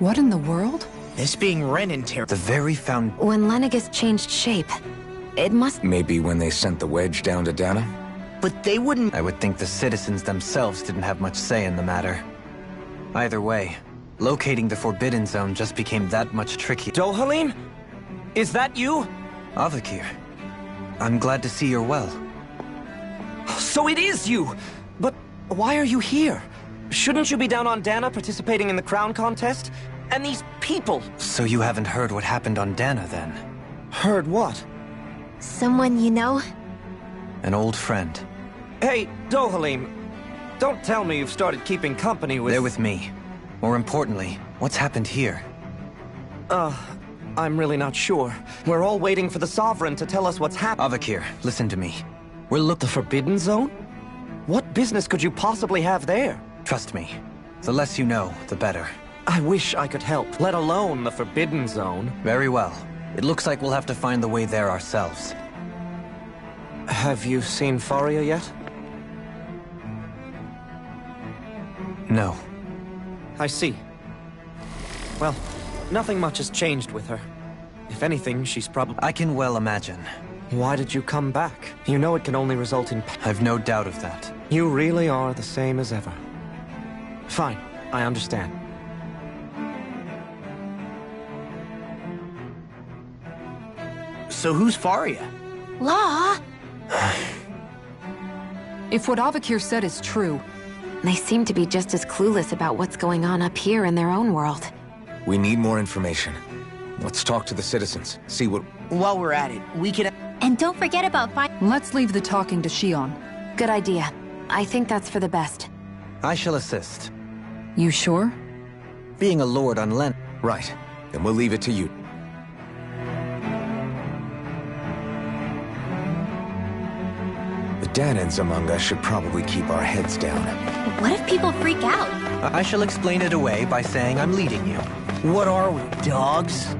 What in the world? This being Ren and Ter— The very found— When Lenegus changed shape, it must— Maybe when they sent the wedge down to Dana? But they wouldn't— I would think the citizens themselves didn't have much say in the matter. Either way, locating the Forbidden Zone just became that much trickier. Dohalim? Is that you? Avakir, I'm glad to see you're well. So it is you! But why are you here? Shouldn't you be down on Dana participating in the crown contest? And these people— So you haven't heard what happened on Dana, then? Heard what? Someone you know? An old friend. Hey, Dohalim, don't tell me you've started keeping company with— They're with me. More importantly, what's happened here? I'm really not sure. We're all waiting for the Sovereign to tell us what's happened. Avakir, listen to me. The Forbidden Zone? What business could you possibly have there? Trust me. The less you know, the better. I wish I could help, let alone the Forbidden Zone. Very well. It looks like we'll have to find the way there ourselves. Have you seen Faria yet? No. I see. Well, nothing much has changed with her. If anything, she's probably— I can well imagine. Why did you come back? You know it can only result in— I've no doubt of that. You really are the same as ever. Fine, I understand. So who's Faria? Law? If what Avakir said is true, They seem to be just as clueless about what's going on up here in their own world. We need more information. Let's talk to the citizens, see what— While we're at it, we could— And don't forget about let's leave the talking to Shion. Good idea. I think that's for the best. I shall assist. You sure? Being a lord on Len— Right. Then we'll leave it to you. The Danans among us should probably keep our heads down. What if people freak out? I shall explain it away by saying I'm leading you. What are we, dogs?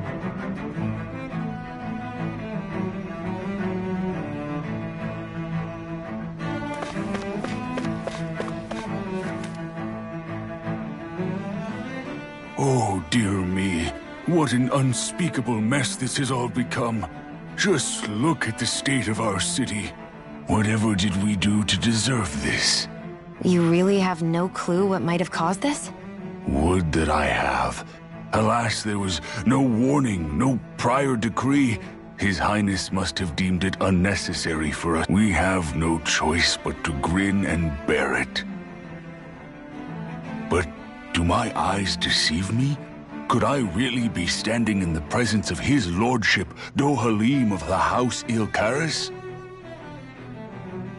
Oh, dear me. What an unspeakable mess this has all become. Just look at the state of our city. Whatever did we do to deserve this? You really have no clue what might have caused this? Would that I have. Alas, there was no warning, no prior decree. His Highness must have deemed it unnecessary for us. We have no choice but to grin and bear it. But do my eyes deceive me? Could I really be standing in the presence of his lordship, Dohalim of the House Ilkaris?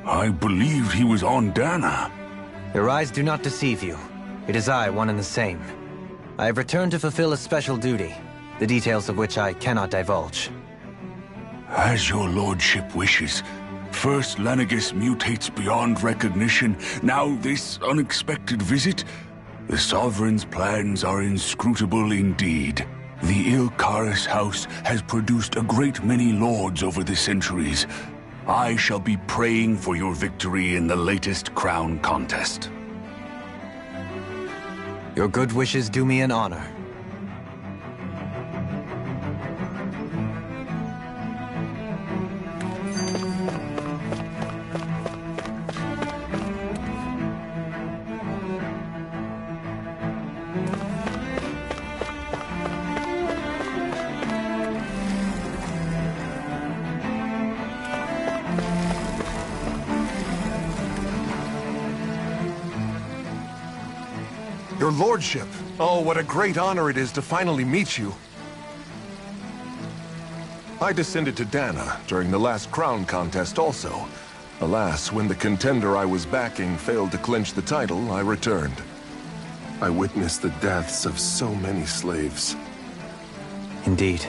I believed he was on Dana. Your eyes do not deceive you. It is I, one and the same. I have returned to fulfill a special duty, the details of which I cannot divulge. As your lordship wishes. First Lenegus mutates beyond recognition, now this unexpected visit. The Sovereign's plans are inscrutable indeed. The Ilkaris house has produced a great many lords over the centuries. I shall be praying for your victory in the latest crown contest. Your good wishes do me an honor. Your lordship! Oh, what a great honor it is to finally meet you. I descended to Dana during the last crown contest also. Alas, when the contender I was backing failed to clinch the title, I returned. I witnessed the deaths of so many slaves. Indeed.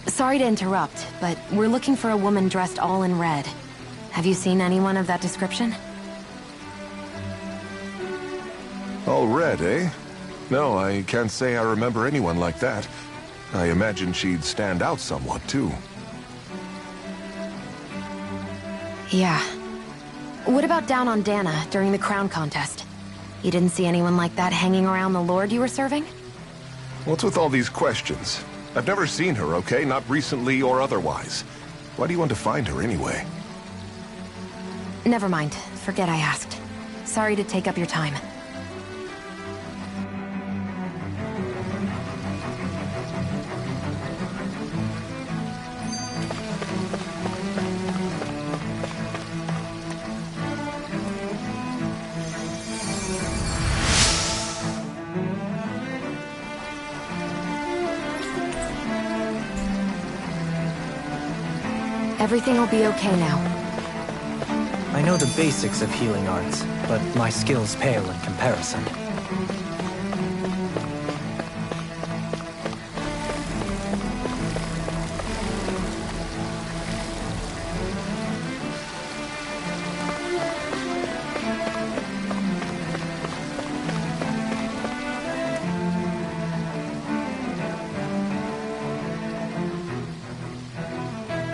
Sorry to interrupt, but we're looking for a woman dressed all in red. Have you seen anyone of that description? All red, eh? No, I can't say I remember anyone like that. I imagine she'd stand out somewhat, too. Yeah. What about down on Dana during the crown contest? You didn't see anyone like that hanging around the lord you were serving? What's with all these questions? I've never seen her, okay? Not recently or otherwise. Why do you want to find her anyway? Never mind. Forget I asked. Sorry to take up your time. Everything will be okay now. I know the basics of healing arts, but my skills pale in comparison.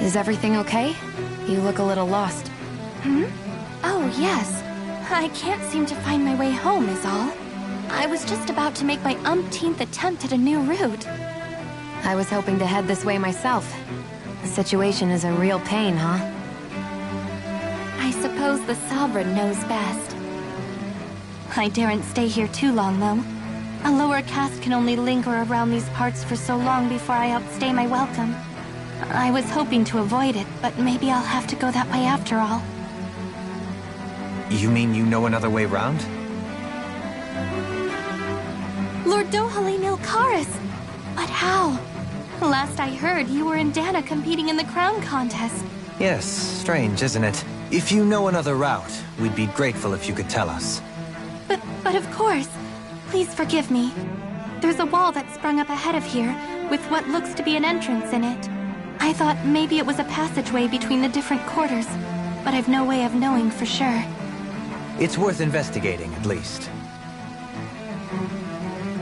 Is everything okay? You look a little lost. Oh, yes. I can't seem to find my way home, is all. I was just about to make my umpteenth attempt at a new route. I was hoping to head this way myself. The situation is a real pain, huh? I suppose the Sovereign knows best. I daren't stay here too long, though. A lower caste can only linger around these parts for so long before I outstay my welcome. I was hoping to avoid it, but maybe I'll have to go that way after all. You mean you know another way round? Lord Dohalim Ilkaris! But how? Last I heard, you were in Dana competing in the crown contest. Yes, strange, isn't it? If you know another route, we'd be grateful if you could tell us. But of course. Please forgive me. There's a wall that sprung up ahead of here, with what looks to be an entrance in it. I thought maybe it was a passageway between the different quarters, but I've no way of knowing for sure. It's worth investigating, at least.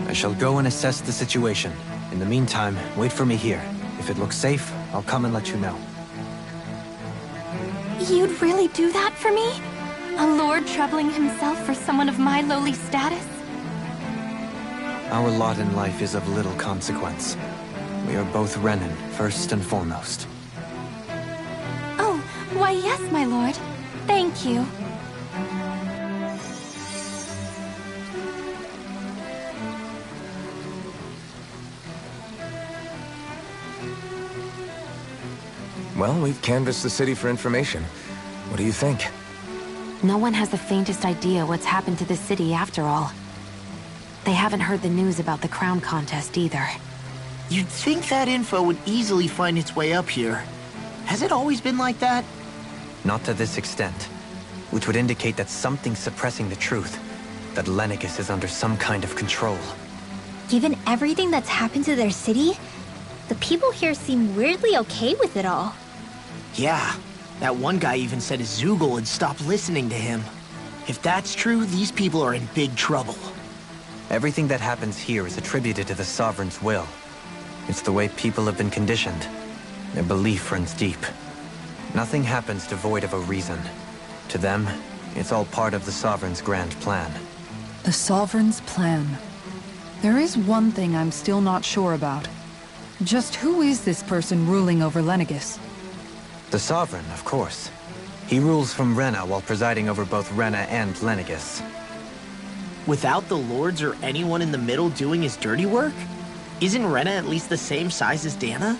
I shall go and assess the situation. In the meantime, wait for me here. If it looks safe, I'll come and let you know. You'd really do that for me? A lord troubling himself for someone of my lowly status? Our lot in life is of little consequence. We are both Renan, first and foremost. Oh, why yes, my lord. Thank you. Well, we've canvassed the city for information. What do you think? No one has the faintest idea what's happened to the city after all. They haven't heard the news about the crown contest either. You'd think that info would easily find its way up here. Has it always been like that? Not to this extent. Which would indicate that something's suppressing the truth. That Lenegis is under some kind of control. Given everything that's happened to their city, the people here seem weirdly okay with it all. Yeah. That one guy even said Zoogle had stopped listening to him. If that's true, these people are in big trouble. Everything that happens here is attributed to the Sovereign's will. It's the way people have been conditioned. Their belief runs deep. Nothing happens devoid of a reason. To them, it's all part of the Sovereign's grand plan. The Sovereign's plan. There is one thing I'm still not sure about. Just who is this person ruling over Lenegis? The Sovereign, of course. He rules from Rena while presiding over both Rena and Lenegis. Without the lords or anyone in the middle doing his dirty work? Isn't Rena at least the same size as Dana?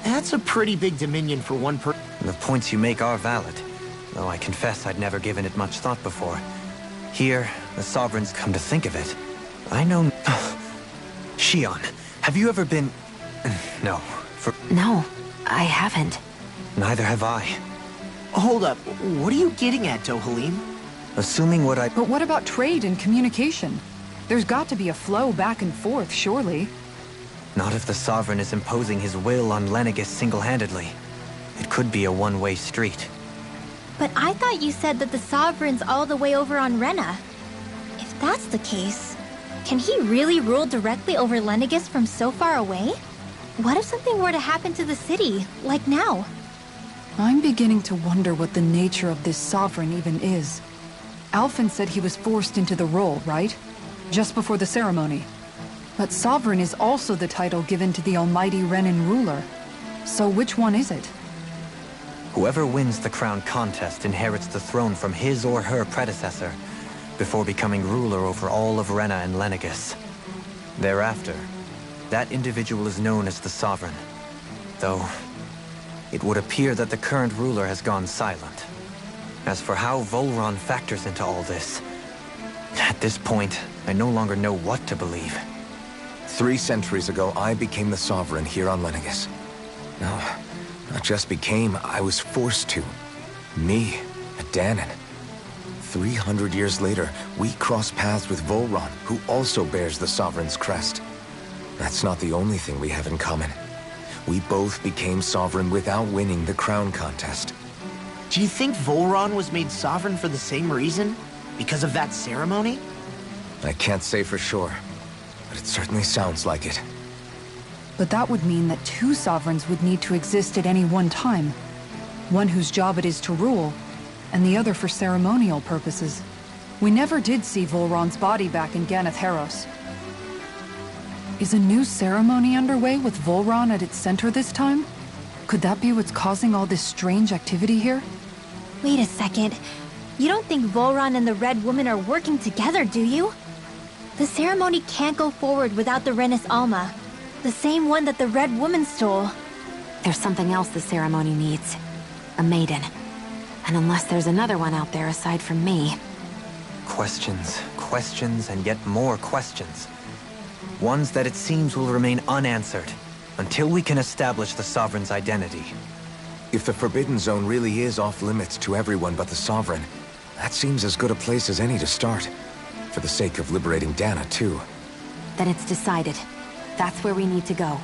That's a pretty big dominion for one person. The points you make are valid, though I confess I'd never given it much thought before. Here, the Sovereign's come to think of it. I know... Shion, have you ever been... No, No, I haven't. Neither have I. Hold up, what are you getting at, Dohalim? Assuming what I... But what about trade and communication? There's got to be a flow back and forth, surely. Not if the Sovereign is imposing his will on Lenegis single-handedly. It could be a one-way street. But I thought you said that the Sovereign's all the way over on Rena. If that's the case, can he really rule directly over Lenegis from so far away? What if something were to happen to the city, like now? I'm beginning to wonder what the nature of this Sovereign even is. Alphen said he was forced into the role, right? Just before the ceremony. But sovereign is also the title given to the almighty Renan ruler. So which one is it? Whoever wins the crown contest inherits the throne from his or her predecessor, before becoming ruler over all of Rena and Lenegis. Thereafter, that individual is known as the Sovereign. Though, it would appear that the current ruler has gone silent. As for how Volron factors into all this, at this point, I no longer know what to believe. 3 centuries ago, I became the Sovereign here on Lenegis. No, not just became, I was forced to. Me, a Danon. 300 years later, we cross paths with Volron, who also bears the Sovereign's crest. That's not the only thing we have in common. We both became Sovereign without winning the crown contest. Do you think Volron was made sovereign for the same reason? Because of that ceremony? I can't say for sure, but it certainly sounds like it. But that would mean that 2 sovereigns would need to exist at any one time. One whose job it is to rule, and the other for ceremonial purposes. We never did see Volron's body back in Ganatheros. Is a new ceremony underway with Volron at its center this time? Could that be what's causing all this strange activity here? Wait a second. You don't think Volron and the Red Woman are working together, do you? The ceremony can't go forward without the Renis Alma. The same one that the Red Woman stole. There's something else the ceremony needs. A maiden. And unless there's another one out there aside from me... Questions, questions, and yet more questions. Ones that it seems will remain unanswered, until we can establish the Sovereign's identity. If the Forbidden Zone really is off-limits to everyone but the Sovereign, that seems as good a place as any to start. For the sake of liberating Dana, too. Then it's decided. That's where we need to go.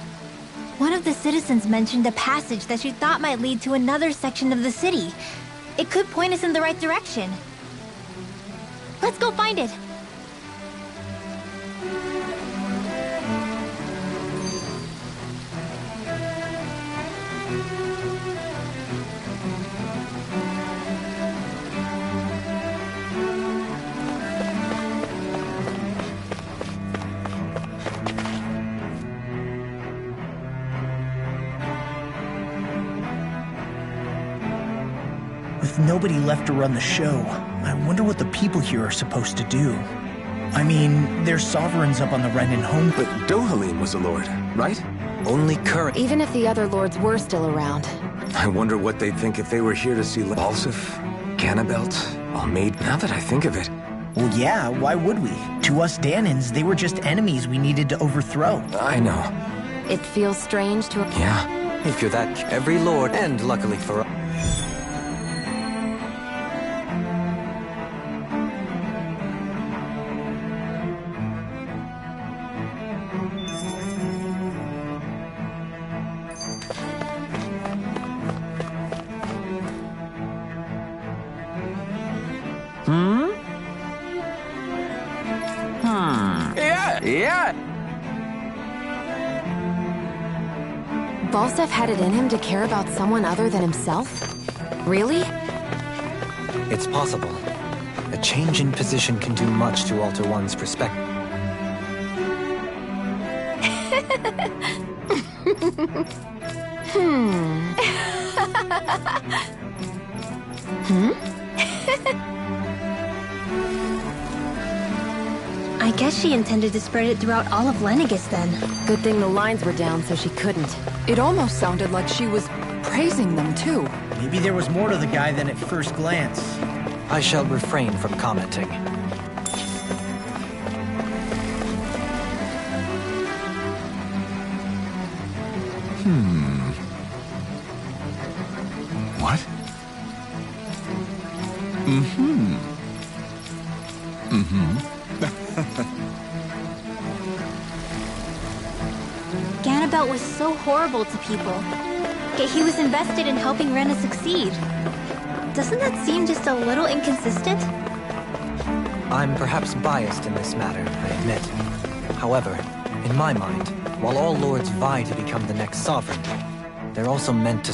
One of the citizens mentioned a passage that she thought might lead to another section of the city. It could point us in the right direction. Let's go find it! With nobody left to run the show, I wonder what the people here are supposed to do. I mean, there's sovereigns up on the Renan home, But Dohalim was a lord, right? Only current... Even if the other lords were still around. I wonder what they'd think if they were here to see Balsif, Ganabelt, Almaid. Now that I think of it. well, yeah, why would we? To us Danans, they were just enemies we needed to overthrow. I know. It feels strange to... Yeah. If you're that... Every lord, and luckily for us... Yeah! Balsef had it in him to care about someone other than himself? Really? It's possible. A change in position can do much to alter one's perspective. I guess she intended to spread it throughout all of Lenegis then. Good thing the lines were down so she couldn't. It almost sounded like she was praising them too. Maybe there was more to the guy than at first glance. I shall refrain from commenting. What? Ganabelt was so horrible to people. Yet he was invested in helping Rena succeed. Doesn't that seem just a little inconsistent? I'm perhaps biased in this matter, I admit. However, in my mind, while all lords vie to become the next sovereign, they're also meant to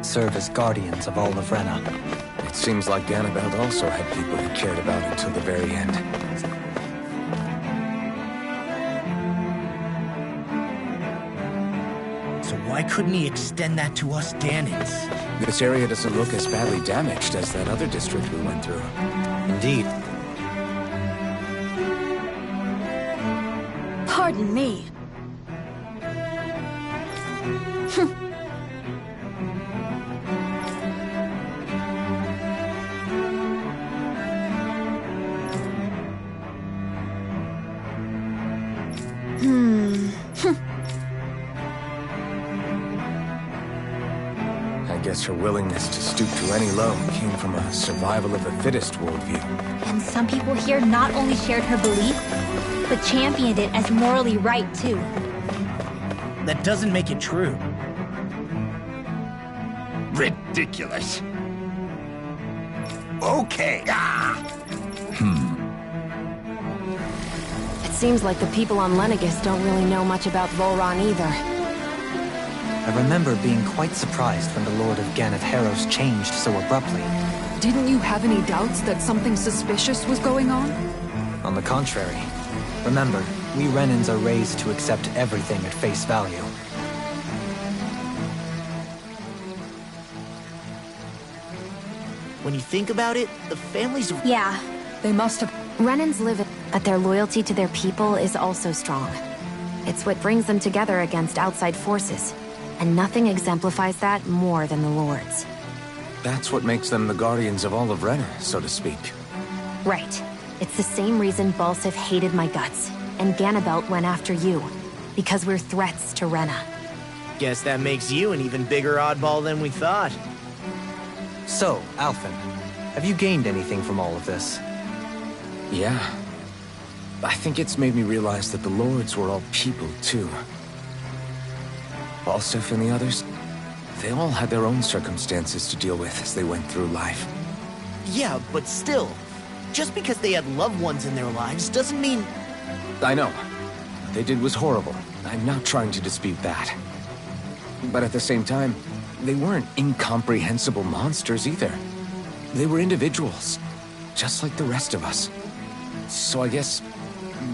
serve as guardians of all of Rena. It seems like Ganabelt also had people he cared about until the very end. So why couldn't he extend that to us Danans? This area doesn't look as badly damaged as that other district we went through. Indeed. Pardon me. I guess her willingness to stoop to any low came from a survival of the fittest worldview. And some people here not only shared her belief, but championed it as morally right, too. That doesn't make it true. Ridiculous. Okay. It seems like the people on Lenegis don't really know much about Volron either. I remember being quite surprised when the Lord of Ganeth Harros changed so abruptly. Didn't you have any doubts that something suspicious was going on? On the contrary. Remember, we Renans are raised to accept everything at face value. When you think about it, the families of... Yeah. They must have... Renans live it, but their loyalty to their people is also strong. It's what brings them together against outside forces. And nothing exemplifies that more than the Lords. That's what makes them the guardians of all of Rena, so to speak. Right. It's the same reason Balsif hated my guts, and Ganabelt went after you. Because we're threats to Rena. Guess that makes you an even bigger oddball than we thought. So, Alphen, have you gained anything from all of this? Yeah. I think it's made me realize that the Lords were all people, too. Balsif and the others, they all had their own circumstances to deal with as they went through life. Yeah, but still, just because they had loved ones in their lives doesn't mean... I know. What they did was horrible. I'm not trying to dispute that. But at the same time, they weren't incomprehensible monsters either. They were individuals, just like the rest of us. So I guess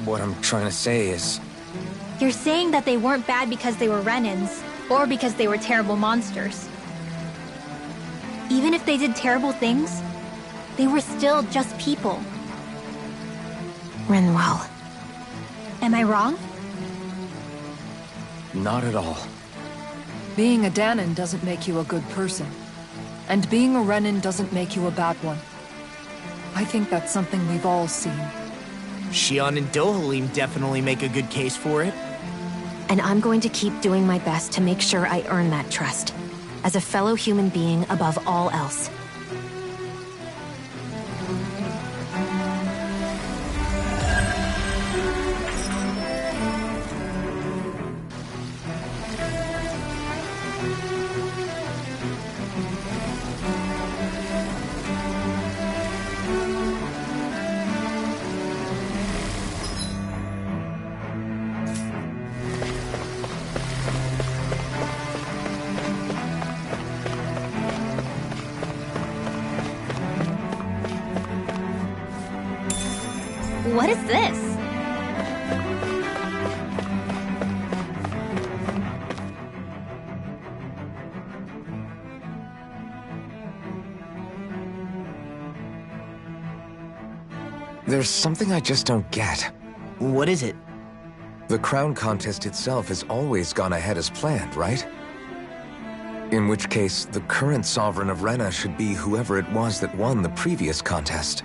what I'm trying to say is... You're saying that they weren't bad because they were Renans, or because they were terrible monsters. Even if they did terrible things, they were still just people. Renwell. Am I wrong? Not at all. Being a Danan doesn't make you a good person. And being a Renan doesn't make you a bad one. I think that's something we've all seen. Xion and Dohalim definitely make a good case for it. And I'm going to keep doing my best to make sure I earn that trust. As a fellow human being above all else. What is this? There's something I just don't get. What is it? The crown contest itself has always gone ahead as planned, right? In which case, the current sovereign of Rena should be whoever it was that won the previous contest.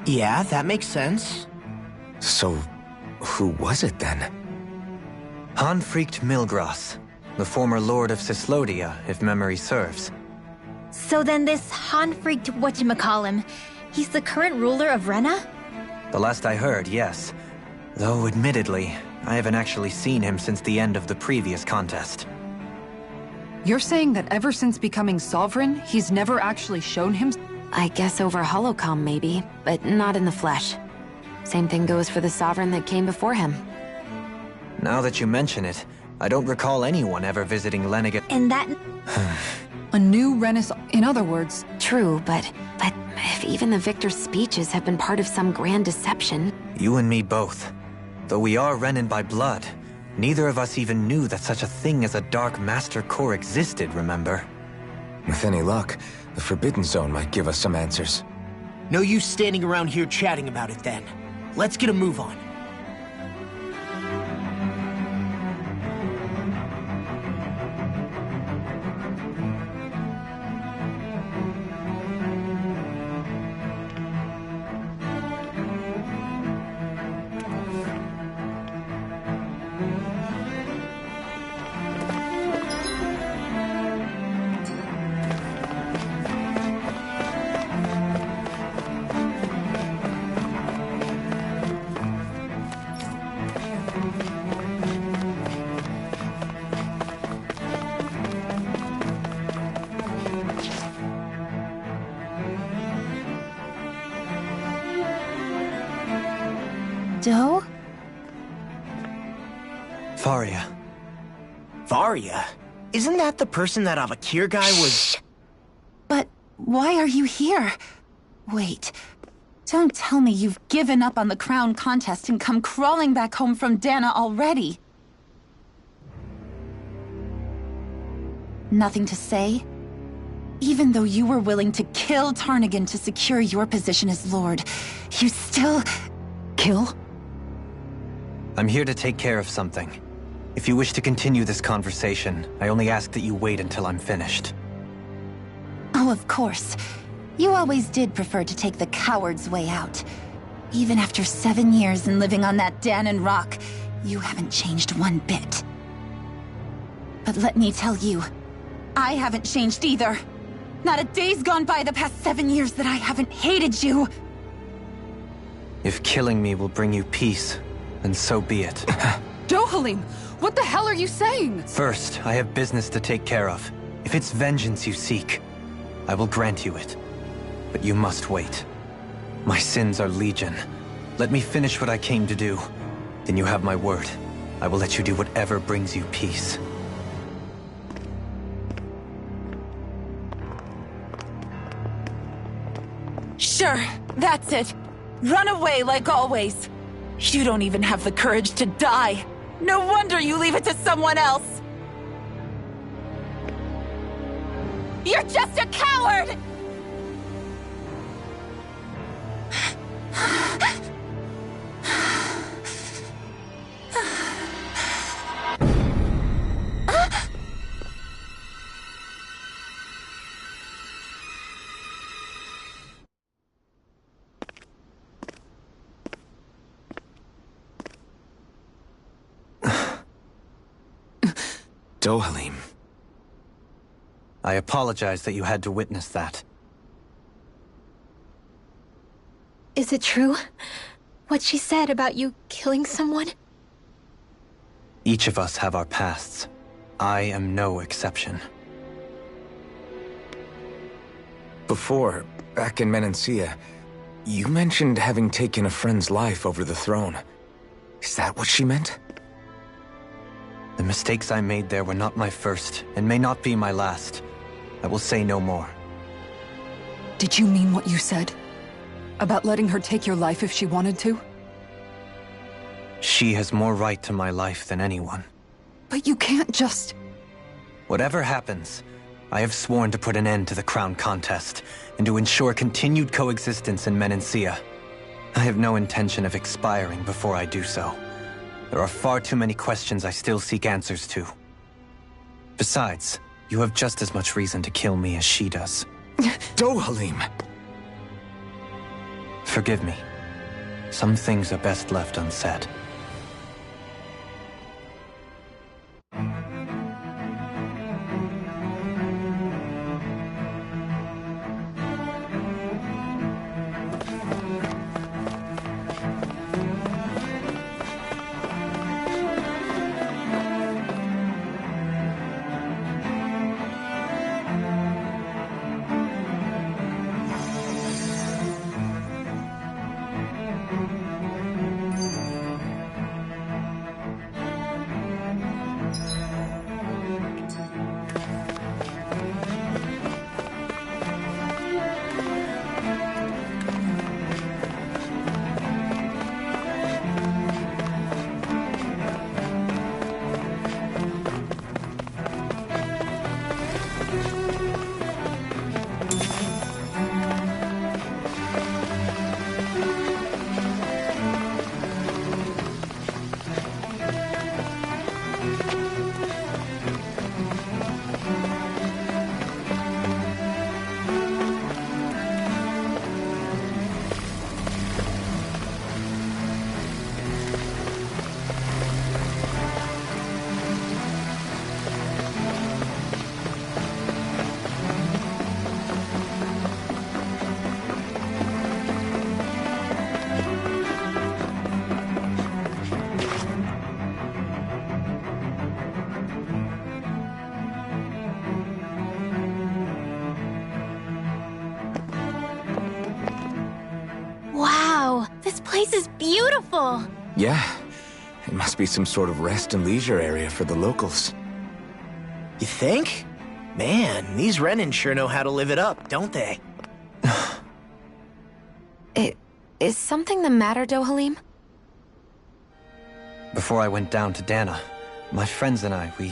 Yeah, that makes sense. So, who was it then? Hanfrikt Milgras, the former lord of Cislodia, if memory serves. So then this Hanfrikt whatchamacallem, he's the current ruler of Rena? The last I heard, yes. Though, admittedly, I haven't actually seen him since the end of the previous contest. You're saying that ever since becoming sovereign, he's never actually shown himself? I guess over holocom maybe, but not in the flesh. Same thing goes for the sovereign that came before him. Now that you mention it, I don't recall anyone ever visiting Lenegis. And that... A new Renaissance... In other words... True, but if even the victor's speeches have been part of some grand deception... You and me both. Though we are Renan by blood, Neither of us even knew that such a thing as a Dark Master Core existed, remember? With any luck, the Forbidden Zone might give us some answers. No use standing around here chatting about it then. Let's get a move on. Doe? Faria. Varia? Isn't that the person that Avakir guy was... But why are you here? Wait. Don't tell me you've given up on the crown contest and come crawling back home from Dana already. Nothing to say? Even though you were willing to kill Tarnigan to secure your position as Lord, you still... Kill? I'm here to take care of something. If you wish to continue this conversation, I only ask that you wait until I'm finished. Oh, of course. You always did prefer to take the coward's way out. Even after 7 years and living on that Danon rock, you haven't changed one bit. But let me tell you, I haven't changed either. Not a day's gone by the past 7 years that I haven't hated you. If killing me will bring you peace, then so be it. Dohalim, what the hell are you saying? First, I have business to take care of. If it's vengeance you seek, I will grant you it. But you must wait. My sins are legion. Let me finish what I came to do. Then you have my word. I will let you do whatever brings you peace. Sure, that's it. Run away like always. You don't even have the courage to die. No wonder you leave it to someone else. You're just a coward! Dohalim. I apologize that you had to witness that. Is it true? What she said about you killing someone? Each of us have our pasts. I am no exception. Before, back in Menancia, you mentioned having taken a friend's life over the throne. Is that what she meant? The mistakes I made there were not my first, and may not be my last. I will say no more. Did you mean what you said? About letting her take your life if she wanted to? She has more right to my life than anyone. But you can't just... Whatever happens, I have sworn to put an end to the crown contest, and to ensure continued coexistence in Menancia. I have no intention of expiring before I do so. There are far too many questions I still seek answers to. Besides, you have just as much reason to kill me as she does. Dohalim! Forgive me. Some things are best left unsaid. This place is beautiful! Yeah. It must be some sort of rest and leisure area for the locals. You think? Man, these Renan sure know how to live it up, don't they? Is something the matter, Dohalim? Before I went down to Dana, my friends and I, we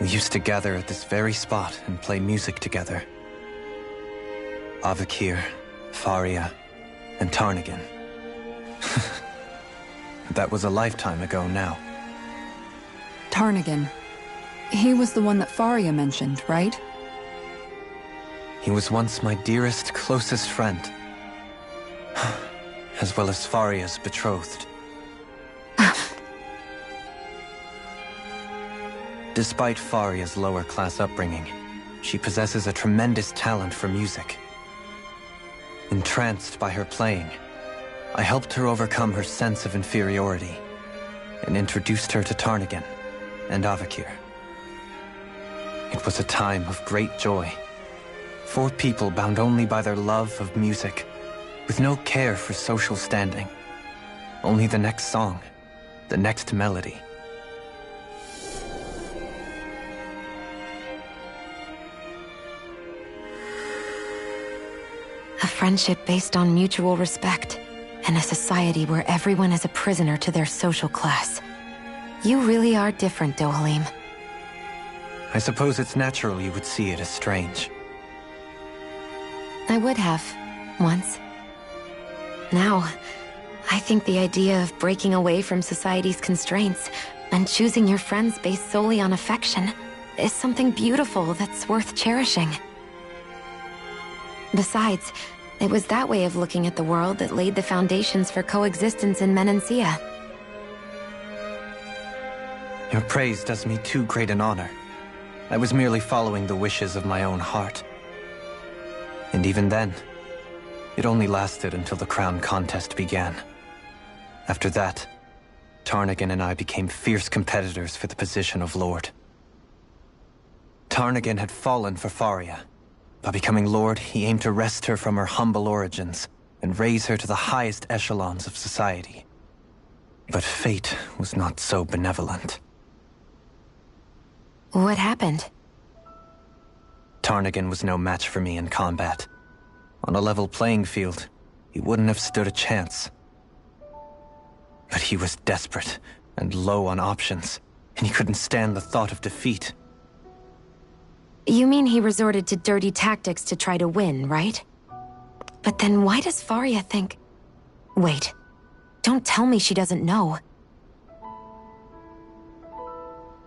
used to gather at this very spot and play music together. Avakir, Faria, and Tarnigan. That was a lifetime ago now. Tarnigan. He was the one that Faria mentioned, right? He was once my dearest, closest friend. As well as Faria's betrothed. Despite Faria's lower-class upbringing, she possesses a tremendous talent for music. Entranced by her playing, I helped her overcome her sense of inferiority and introduced her to Tarnigan and Avakir. It was a time of great joy. 4 people bound only by their love of music, with no care for social standing. Only the next song, the next melody. A friendship based on mutual respect, and a society where everyone is a prisoner to their social class. You really are different, Dohalim. I suppose it's natural you would see it as strange. I would have, once. Now, I think the idea of breaking away from society's constraints and choosing your friends based solely on affection is something beautiful that's worth cherishing. Besides, it was that way of looking at the world that laid the foundations for coexistence in Menancia. Your praise does me too great an honor. I was merely following the wishes of my own heart. And even then, it only lasted until the crown contest began. After that, Tarnigan and I became fierce competitors for the position of Lord. Tarnigan had fallen for Faria. By becoming Lord, he aimed to wrest her from her humble origins and raise her to the highest echelons of society. But fate was not so benevolent. What happened? Tarnigan was no match for me in combat. On a level playing field, he wouldn't have stood a chance. But he was desperate and low on options, and he couldn't stand the thought of defeat. You mean he resorted to dirty tactics to try to win, right? But then why does Faria think... Wait, don't tell me she doesn't know.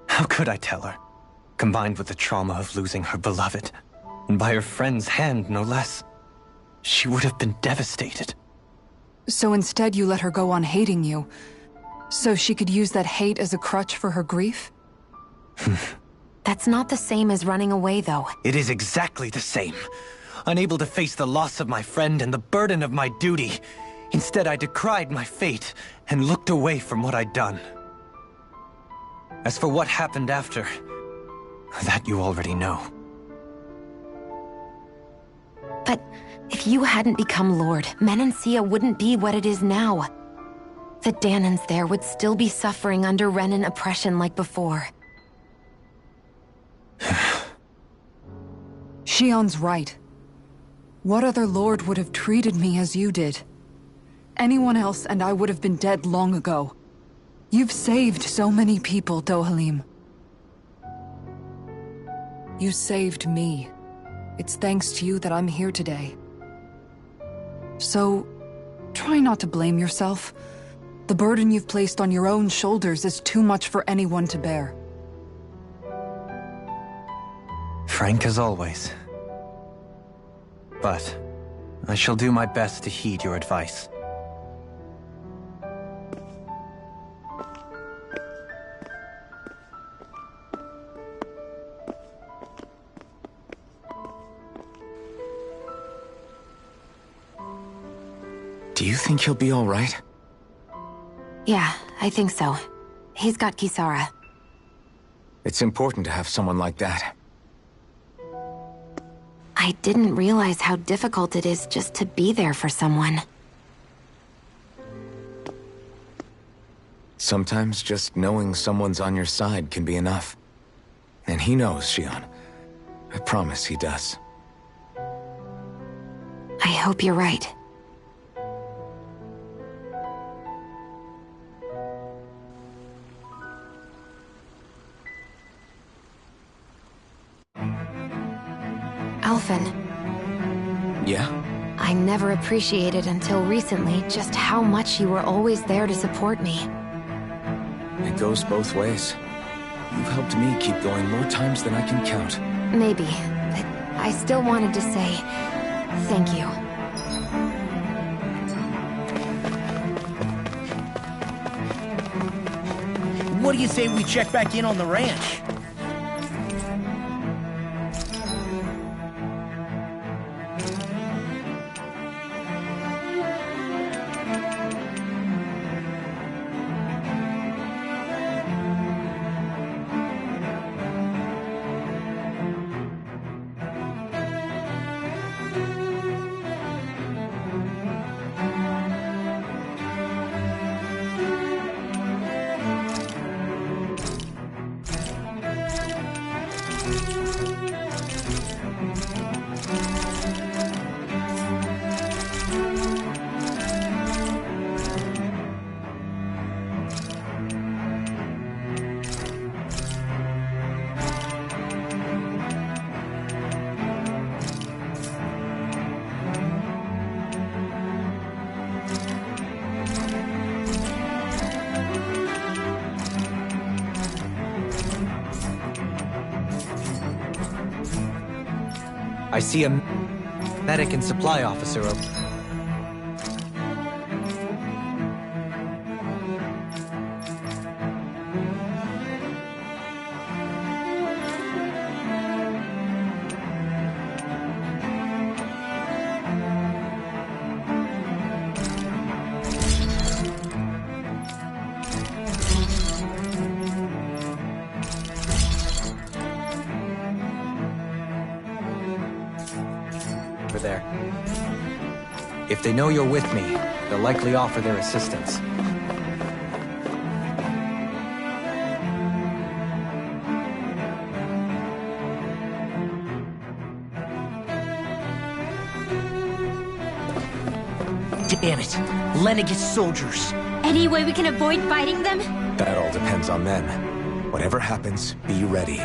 How could I tell her? Combined with the trauma of losing her beloved, and by her friend's hand, no less, she would have been devastated. So instead you let her go on hating you, so she could use that hate as a crutch for her grief? That's not the same as running away, though. It is exactly the same. Unable to face the loss of my friend and the burden of my duty, instead I decried my fate and looked away from what I'd done. As for what happened after, that you already know. But if you hadn't become Lord, Menancia wouldn't be what it is now. The Danans there would still be suffering under Renan oppression like before. Shion's right. What other lord would have treated me as you did? Anyone else and I would have been dead long ago. You've saved so many people, Dohalim. You saved me. It's thanks to you that I'm here today. So, try not to blame yourself. The burden you've placed on your own shoulders is too much for anyone to bear. Frank as always. But I shall do my best to heed your advice. Do you think he'll be all right? Yeah, I think so. He's got Kisara. It's important to have someone like that. I didn't realize how difficult it is just to be there for someone. Sometimes just knowing someone's on your side can be enough. And he knows, Shion. I promise he does. I hope you're right. Alphen. Yeah? I never appreciated until recently just how much you were always there to support me. It goes both ways. You've helped me keep going more times than I can count. Maybe, but I still wanted to say thank you. What do you say we check back in on the ranch? I see a medic and supply officer. There. If they know you're with me, they'll likely offer their assistance. Damn it! Lenegis soldiers! Any way we can avoid fighting them? That all depends on them. Whatever happens, be ready.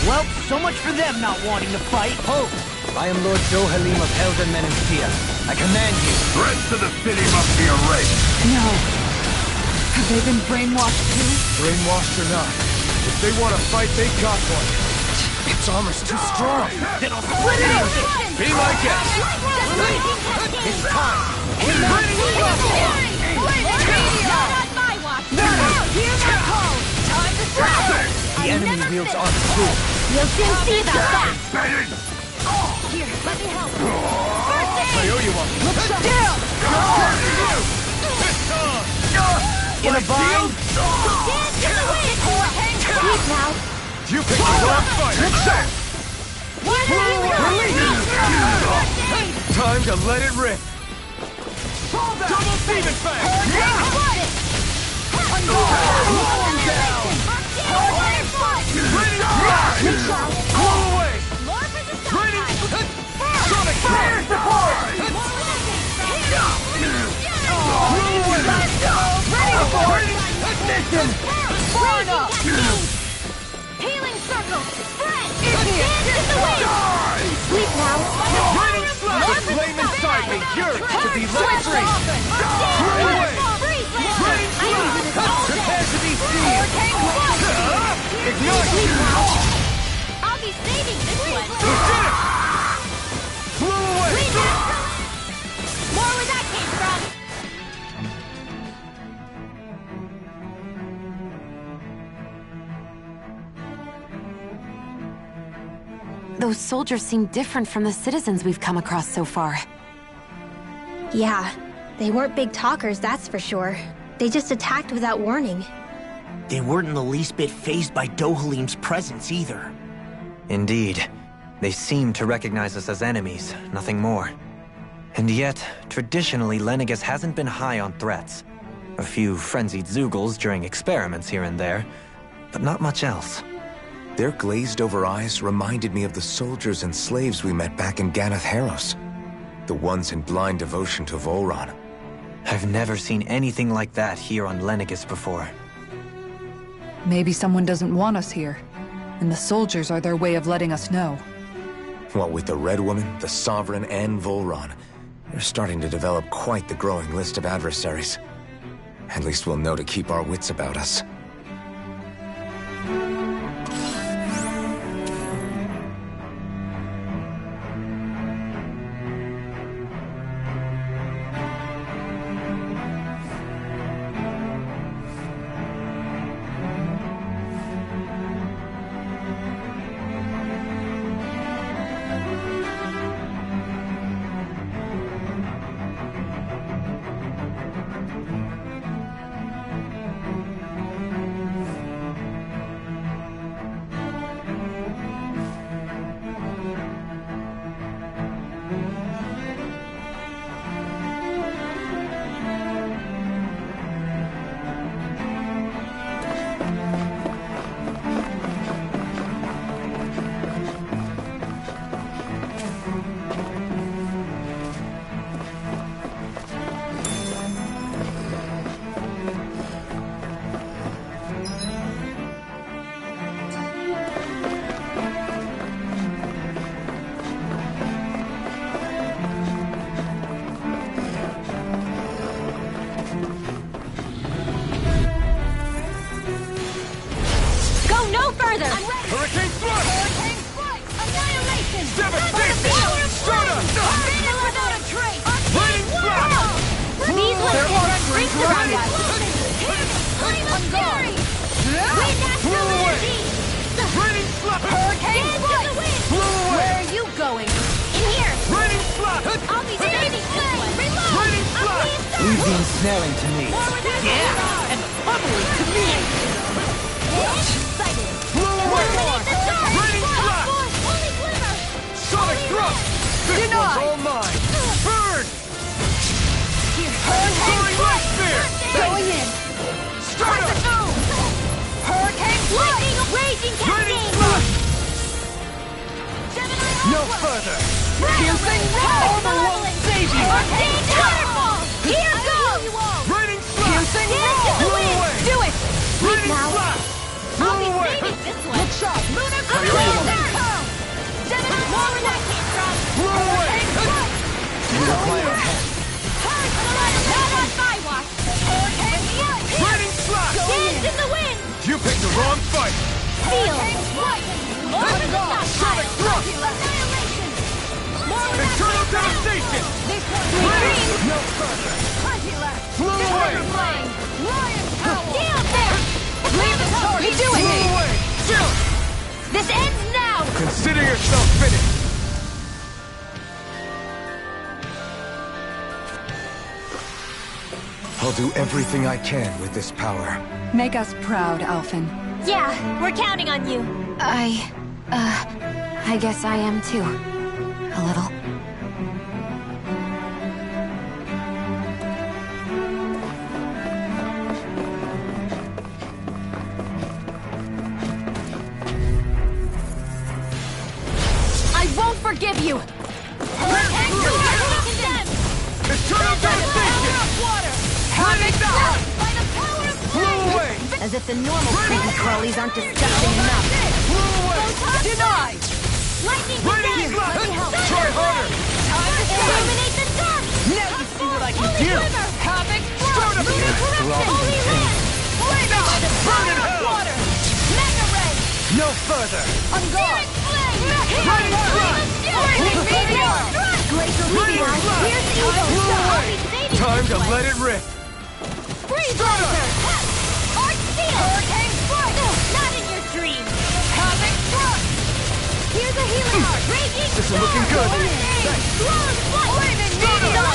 Well, so much for them not wanting to fight. Ho! I am Lord Dohalim of Helden Menencia. I command you. The rest of the city must be erased. No. Have they been brainwashed too? Brainwashed or not, if they want to fight, they got one. Its armor's too strong. Then I'll split it out! Be my guest. It's time. Not on my watch! Hear my call! Time to strike! The enemy wields arms too. You'll soon see about that! Here, let me help. First aid! I owe you one. In a bind? Dance in the wind! Please now. You picked the wrong fight. Time to let it rip. Double demon fang. Healing circle! Spread! Dance in the wind! Sleep now! Flame inside me yearns to be let free! Prepare to be seized! Ignite! I'll be saving this one! Flew away! More where that came from! Those soldiers seem different from the citizens we've come across so far. Yeah, they weren't big talkers, that's for sure. They just attacked without warning. They weren't in the least bit fazed by Dohalim's presence either. Indeed. They seem to recognize us as enemies, nothing more. And yet, traditionally, Lenegis hasn't been high on threats. A few frenzied Zoogles during experiments here and there, but not much else. Their glazed-over eyes reminded me of the soldiers and slaves we met back in Ganath Haros. The ones in blind devotion to Volron. I've never seen anything like that here on Lenegis before. Maybe someone doesn't want us here, and the soldiers are their way of letting us know. What with the Red Woman, the Sovereign, and Volron, they're starting to develop quite the growing list of adversaries. At least we'll know to keep our wits about us. Hurricane Thrust! Hurricane Strike! Annihilation! Devastation! Stardom! Finish without a trace! Lightning Blast! These lists can run rings around us! Flame of Fury! Wind Astral Energy! Raining Slap! Hurricane Strike! Blow away! Where are you going? In here! Raining Slap! I'll be saving you! Reload! Raining Slap! Leave the ensnaring to me. Yeah! And the pummeling to me! Blow away! Raining Slap! Sonic Thrust! This one's all mine! Burn! Soaring Light Spear! Going in! Stardom! Hurricane Lightning of Raging Raining Cascade! Slap! No further! Piercing Armor won't save you! Arcane Waterfall! Here goes! Raining Slap! Piercing Blow away! Do it! Raining now. Slap! Blow away! Look sharp! Lunar Blow away! You require a hand. Not on my watch! Raining Slap! Dance in the wind! You picked the wrong fight! Feel! Sonic Thrust! Eternal Devastation! No further! Blow away! Get up there! We do Blow it! away! Chill! This ends now! Consider yourself finished! I'll do everything I can with this power. Make us proud, Alphen. Yeah, we're counting on you. I guess I am too. A little. I won't forgive you! Eternal Devastation! Raining Slap! Blow away! As if the normal creepy crawlies aren't disgusting enough. Blow away! Denied! Lightning Raining Slap! Try harder! Illuminate the dark! Now you see what I can do! Havoc! Stardom! Holy Land! Burn in hell! Water! Mega Ray! No further! On guard! Raining Slap! Meteor! Glacial Meteor! Here's evil! Blow away! Saving Time to you. let it rip! Freeze Laser! Arc Steel! Hurricane Strike! Not in your dreams! Havoc Thrust! Here's a healing arc! Raging This is looking good! Flaming Meteor!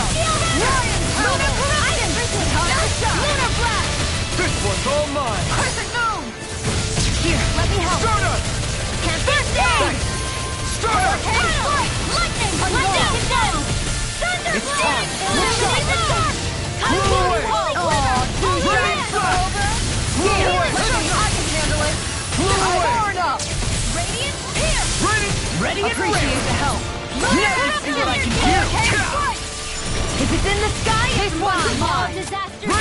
Lunar Corruption! Lunar Blast! This one's all mine! Crescent Moon! Here, let me help! Stardust! First day! Stardust! Lightning! Lightning down! Thunder Blast! Ready and appreciate the help. Let's see what I can do. If it's in the sky, it's mine. Disaster. The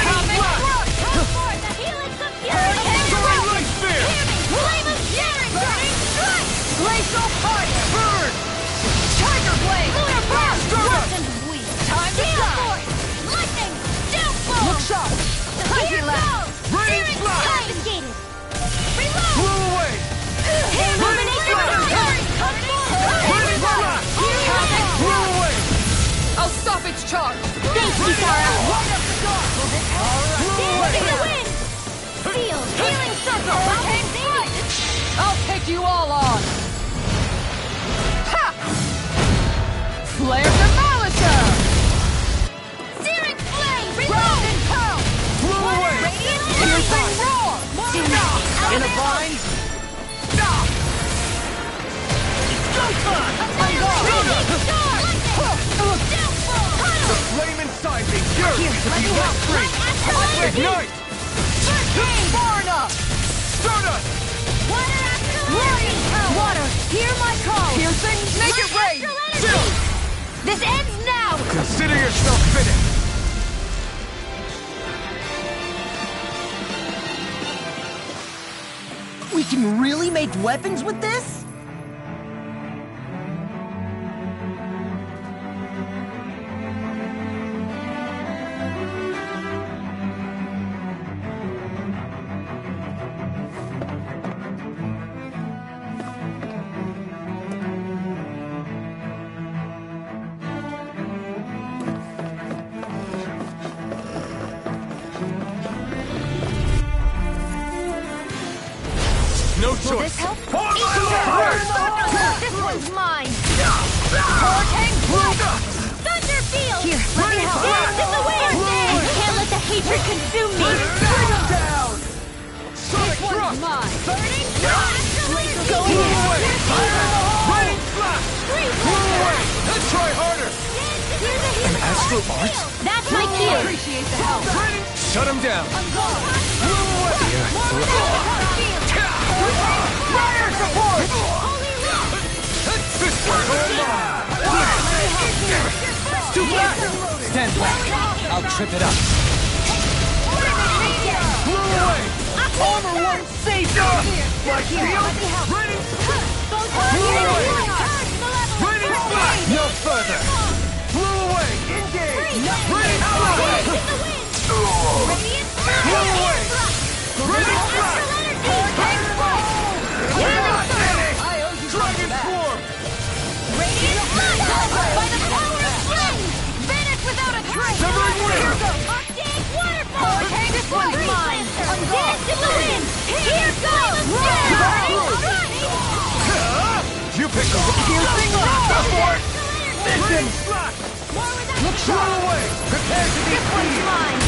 helix of fury. Flame of Sharon. Burning strike. Glacial fire. Burn. Tiger blade. Lunar blast. Stardust. Time to shine. Lightning. Downfall. Look sharp. Here goes. Burning flash. Confiscated. Reload. Blew away. Illumination. I'll stop its charge! Thanks, Kisara! Light up the dark! Dancing the wind! Field! Healing circle! I'll take you all on! Ha! Flare Demolisher! Searing flame! Ground and pound! Blew away! Piercing roar! In a bind? The flame inside me yearns to be let free! Ignite! Far enough! Stardust! Water, hear my call! Piercing, make it rain! Chill! This ends now! Consider yourself finished! We can really make weapons with this? No choice! Will this help? This one's mine! Hurricane Thunder field! Here, let me help! Dance in the wind! Can't let the hatred consume me! Turn them down! Sonic thrust! Mine! Burning Go away! Raining flash! Blew away! Let's try harder! An astral art? That's my cue! Appreciate the help! Shut him down! Blew away! Fire support! This one's all mine! Too fast! Stand back! I'll trip it up! Blew away! Armor won't save you! Like shield! Raining! Blew away! Raining flash! No further! Blew away! Engage! Raining flash! Blew away! Raining flash! Hurricane flash! Dragon form! Radiant flash! By the power of flame! Vanish without a trace! Severing wind! Arctic waterfall! Hurricane this one's mine! Dance in the wind! Here goes! You picked the piercing roar! Listen! Look sharp! Away! Prepare to be This one's mine!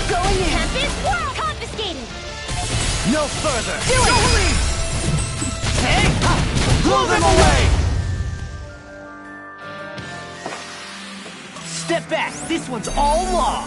Going in! Tempest World confiscated! No further! Do it! Hey! Blow them away! Step back. This one's all law.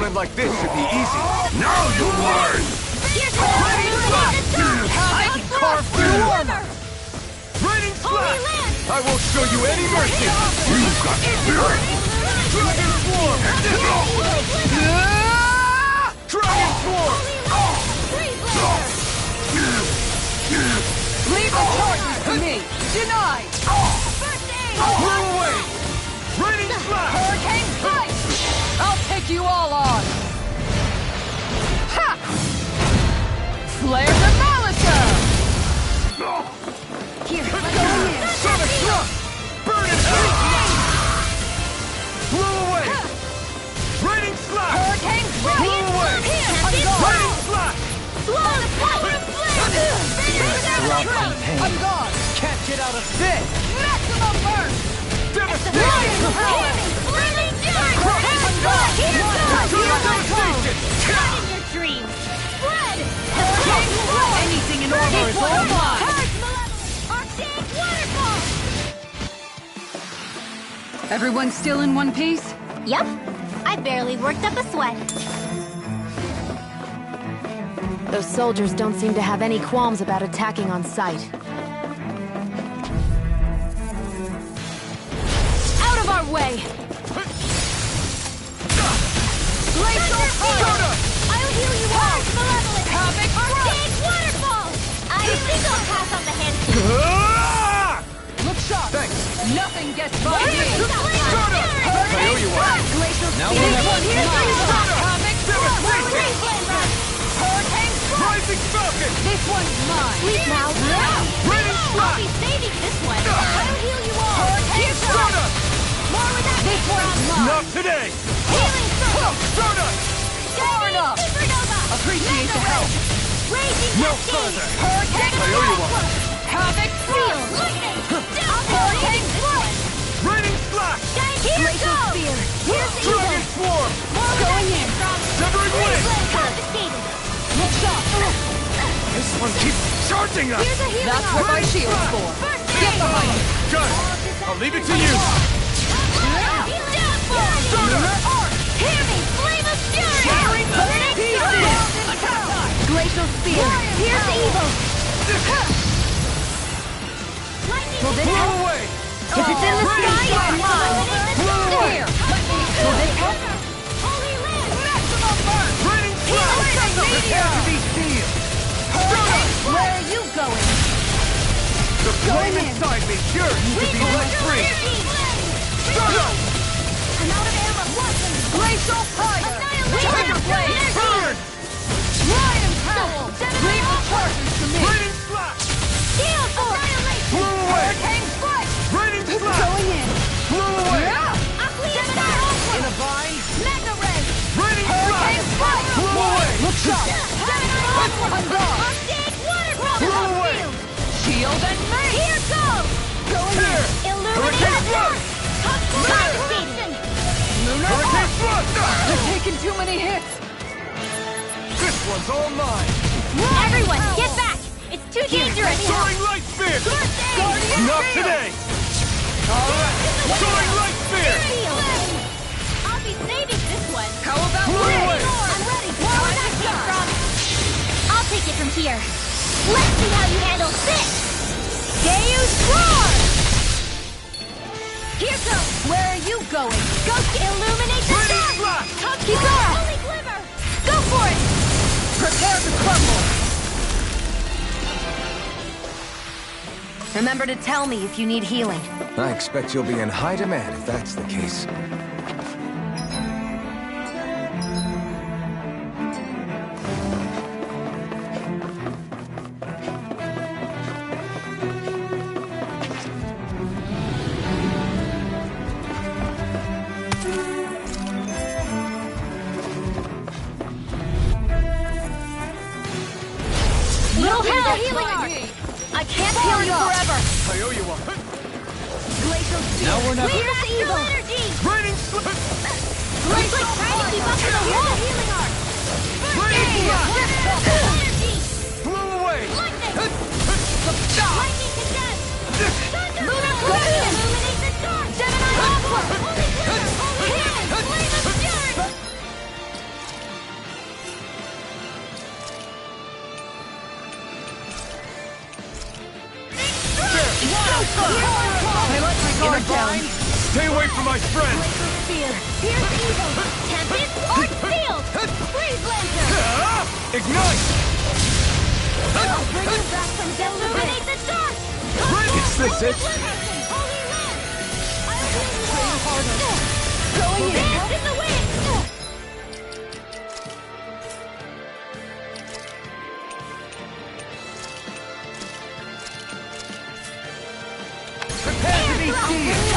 moment like this should be easy. Now you'll learn! Here's the I can carve through armor! Raining Slash! I won't show you any mercy! You've got spirit! Dragon Swarm! Dragon Swarm! Leave the charges to me! Denied! Blow away! Raining Slash! Hurricane Strike! I'll take you all on! Ha! Flare Demolisher! Here, go in! Sonic Thrust! Burn it out! Blow away! Raining Slash! Hurricane Strike! Blow away! Raining Slash! Blow the power of flame! I'm gone! Can't get out of this! Maximum burst! Devastation! Flaming Fury! Devastation! Not in your dreams! Spread! Anything in order is all mine! Arctic waterfall! Everyone still in one piece? Yep. I barely worked up a sweat. Those soldiers don't seem to have any qualms about attacking on sight. Out of our way! Glacial Fire! I'll heal you all! Malevolent! Havoc Arctic waterfall! I think I'll pass on the hand. Look sharp! Thanks. Nothing gets by me! I owe you one. Glacial Now Speed! we'll never- Havoc Hurricane Strike! Rising Falcon! This one's mine! Sleep now. Raining I'll Slash! be saving this one. I'll heal you all. Hurricane Strike! Stardust! More with that. This one's mine! Not today! Healing circle. Stardust! Far enough! Supernova. Appreciate the help! Raging No cascade. further! Hurricane I owe you one. Havoc Seal. Frost! Lightning. Hurricane Strike! Raining Slash! Here Glacial goes. Spear! Here's the Dragon evil. Swarm! Going in! Severing Wind! Confiscated. Look sharp! This one keeps charging us! Here's a healing That's arm. what my shield's for! Get behind it! Got it! I'll leave it to you! Lunar Arc. Hear me. Flame of fury. Shattering Burning pieces. Storm. Glacial Spear! Here's the evil. Will this Blow help? away! If it's in the sky, it's mine! Here! Will this help? Holy land. Maximum burn! Raining Slash! Prepare to be sealed! Hurricane! Where are you going? The flame inside me yearns to be let free! Stardust! I'm out of ammo. Glacial Fire! Tiger Blade! Burn! Lion Howl! Leave the charges to me! Raining Slash! Steel Force. Annihilation. Blow away! Hurricane Strike! Raining Slash! Going in! Blow away! In a vine! Mega Ray. Raining Hurricane Slash! Strike! Blow away! Look sharp! I'm gone! Arctic waterfall. Blow away! Shield and mace! Here goes. Going in! Here! Illuminate Hurricane Slash! Confiscation. Lunar Hurricane Arc! Slash! They're taking too many hits! This one's all mine! Everyone, get back. It's too dangerous. Soaring Light Spear! Guardian Not Shield! today! Alright! Soaring Light Spear! I'll be saving this one. How about Blow me? away! I'm ready. Where that came from? I'll take it from here. Let's see how you handle this. Deus Roar! Here goes. Where are you going? Go illuminate the Raining dark. Slash! Kizara! Holy glimmer. Go for it. Prepare to crumble! Remember to tell me if you need healing. I expect you'll be in high demand if that's the case. Little help. I can't heal you forever. I owe you one. Glacial Steel. Now we're never- Here's the evil. Energy. Raining Slash! Looks like trying to keep up with the wall. Healing arc. Raining Slash! Energy. Blow away! Lightning. Lightning condense. Thunder. Lunar collision. Illuminate the dark. Gemini Aqua. Holy glimmer. Holy cannon. Flame of fury. I let my guard down. Stay away from my friend! Fear. Pierce evil. Tempest. Arc sealed. Freeze laser. Ignite! I'll bring you back from death. Illuminate the dark. Is this it? Holy land. I'll heal you all. Going in. Dance in the wind. Prepare to be seized!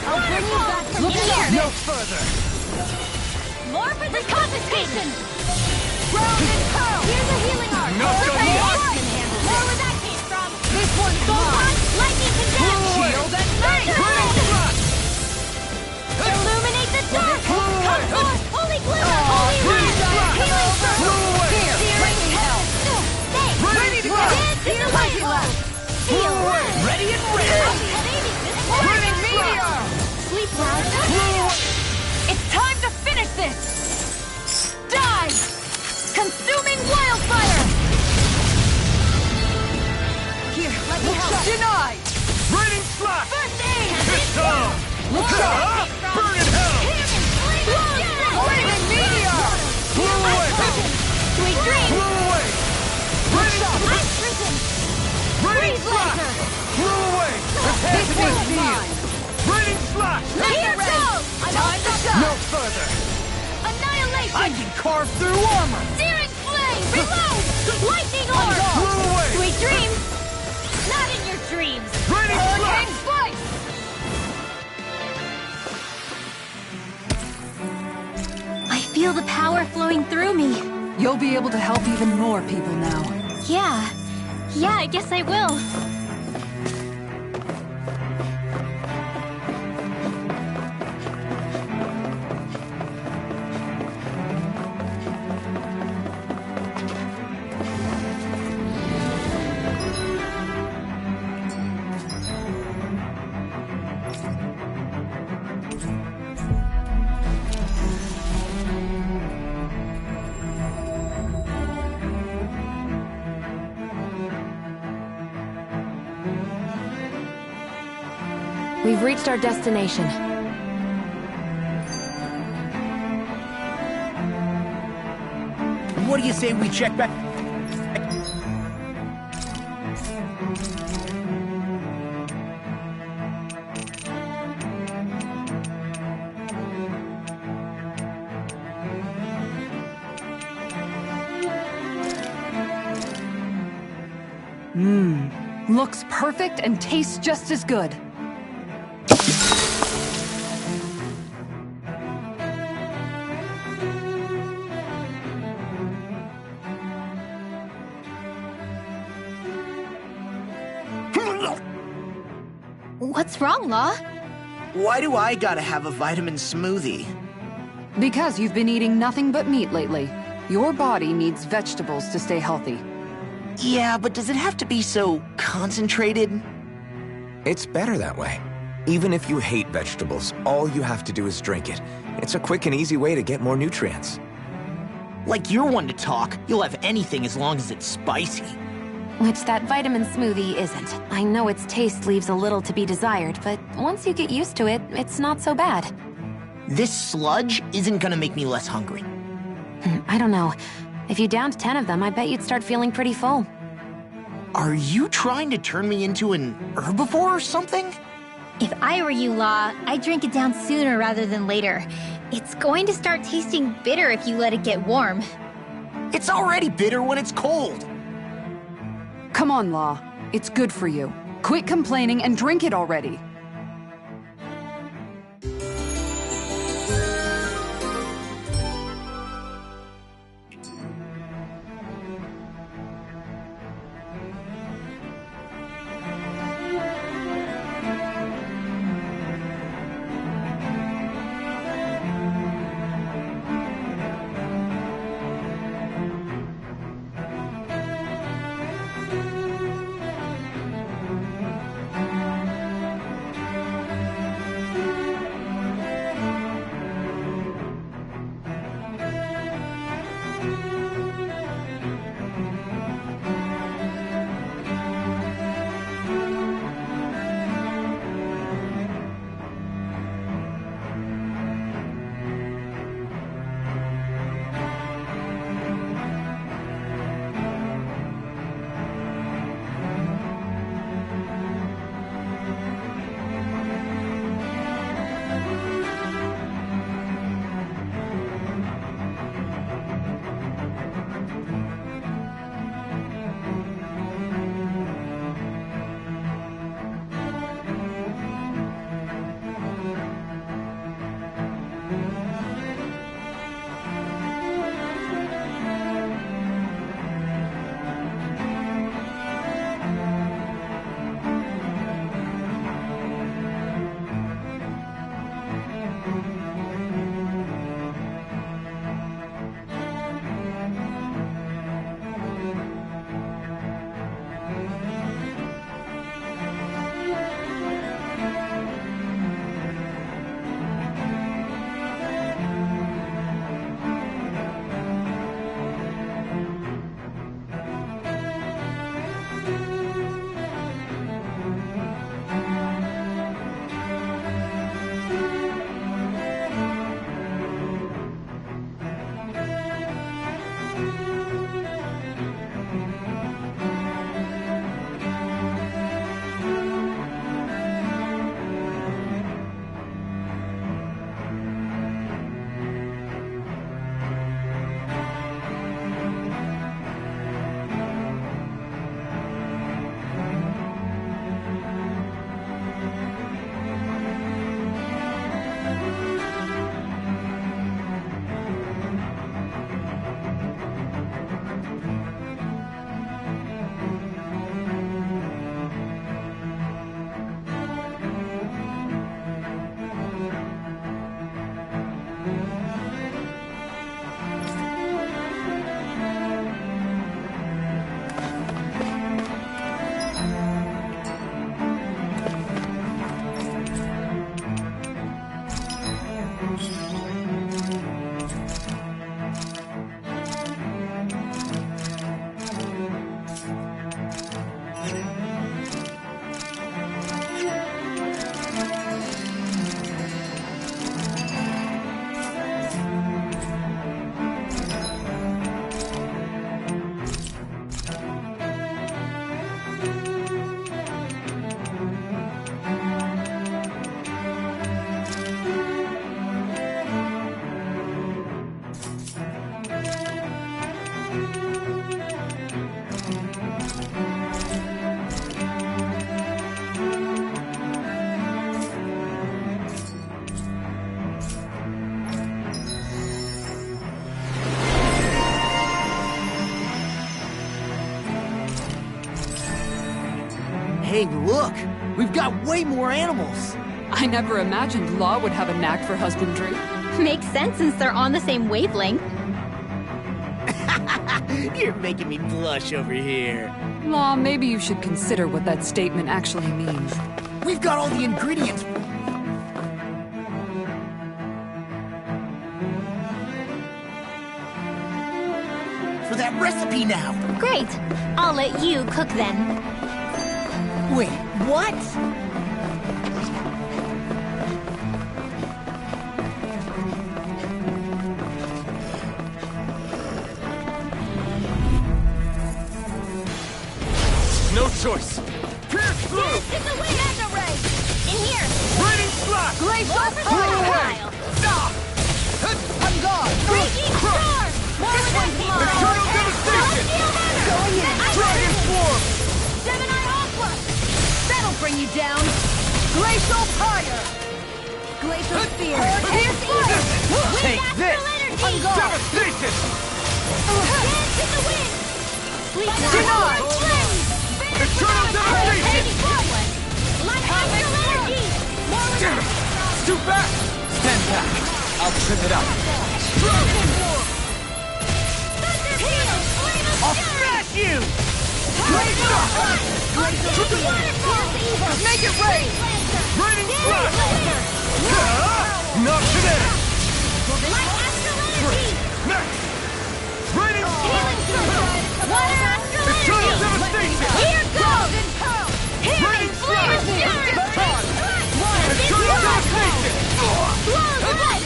I'll bring you back from here. No further! More for the confiscation. Ground and pearl. Here's a healing arc. Not done yet. More where that came from. This one's Gold mine. punch. Lightning condemned. Shield and night. Illuminate the dark. Come forth. Holy glimmer. Holy wind. Healing circle. Here, Searing hell. Stay. Ready to go. Dance in the wind. Feel one. Ready and ready! Burning meteor! Sleep loud. It's time to finish this! Die! Consuming wildfire! Here, let me help. Denied! Raining slash! First aid. Pistol! Look out! Burn in hell! Burning meteor! Blew away! Sweet dreams. Blew away! Raining Ice prison. Raining Freeze slash! laser. Blew away! Prepare to be one's seized! mine. Raining slash! Here goes. Time to shine! No further! Annihilation. I can carve through armor! Searing flame. Reload. Lightning orb. Blew away! Sweet dreams. Not in your dreams. Raining slash! Slice! I feel the power flowing through me. You'll be able to help even more people now. Yeah. Yeah, I guess I will. We've reached our destination. What do you say we check back? Looks perfect and tastes just as good. What's wrong, Law? Why do I gotta have a vitamin smoothie? Because you've been eating nothing but meat lately. Your body needs vegetables to stay healthy. Yeah, but does it have to be so concentrated? It's better that way. Even if you hate vegetables, all you have to do is drink it. It's a quick and easy way to get more nutrients. Like you're one to talk. You'll have anything as long as it's spicy. Which that vitamin smoothie isn't. I know its taste leaves a little to be desired, but once you get used to it, it's not so bad. This sludge isn't gonna make me less hungry. I don't know. If you downed 10 of them, I bet you'd start feeling pretty full. Are you trying to turn me into an herbivore or something? If I were you, Law, I'd drink it down sooner rather than later. It's going to start tasting bitter if you let it get warm. It's already bitter when it's cold. Come on, Law. It's good for you. Quit complaining and drink it already. Hey, look! We've got way more animals! I never imagined Law would have a knack for husbandry. Makes sense since they're on the same wavelength. You're making me blush over here. Law, maybe you should consider what that statement actually means. We've got all the ingredients. For that recipe now. Great. I'll let you cook then. Wait, what? No choice. Pierce through! Get the wind! Mega ray! In here! Raining slash! Glacial pile! I'm gone! Raging storm! More with that Eternal devastation! Going in! Dragon form! Gemini Aqua! That'll bring you down. Glacial fire. Glacial spear. Hurricane force! Take this! I'm gone! Devastation! Dance in the wind! Sleep Denied! Eternal devastation! Light astral energy! More with Damn it! Too back! Stand back. I'll trip it up. Dragon form! Thunder Peal! Flame of I'll fury! smash you! Glacial Fire! Glacial Waterfall! Make it rain! Raining slash! Not today! Light astral energy! Next! Raining Healing surge! Water astral Eternal energy! devastation! Here goes! Healing flame of fury! Eternal devastation! Blow the blood!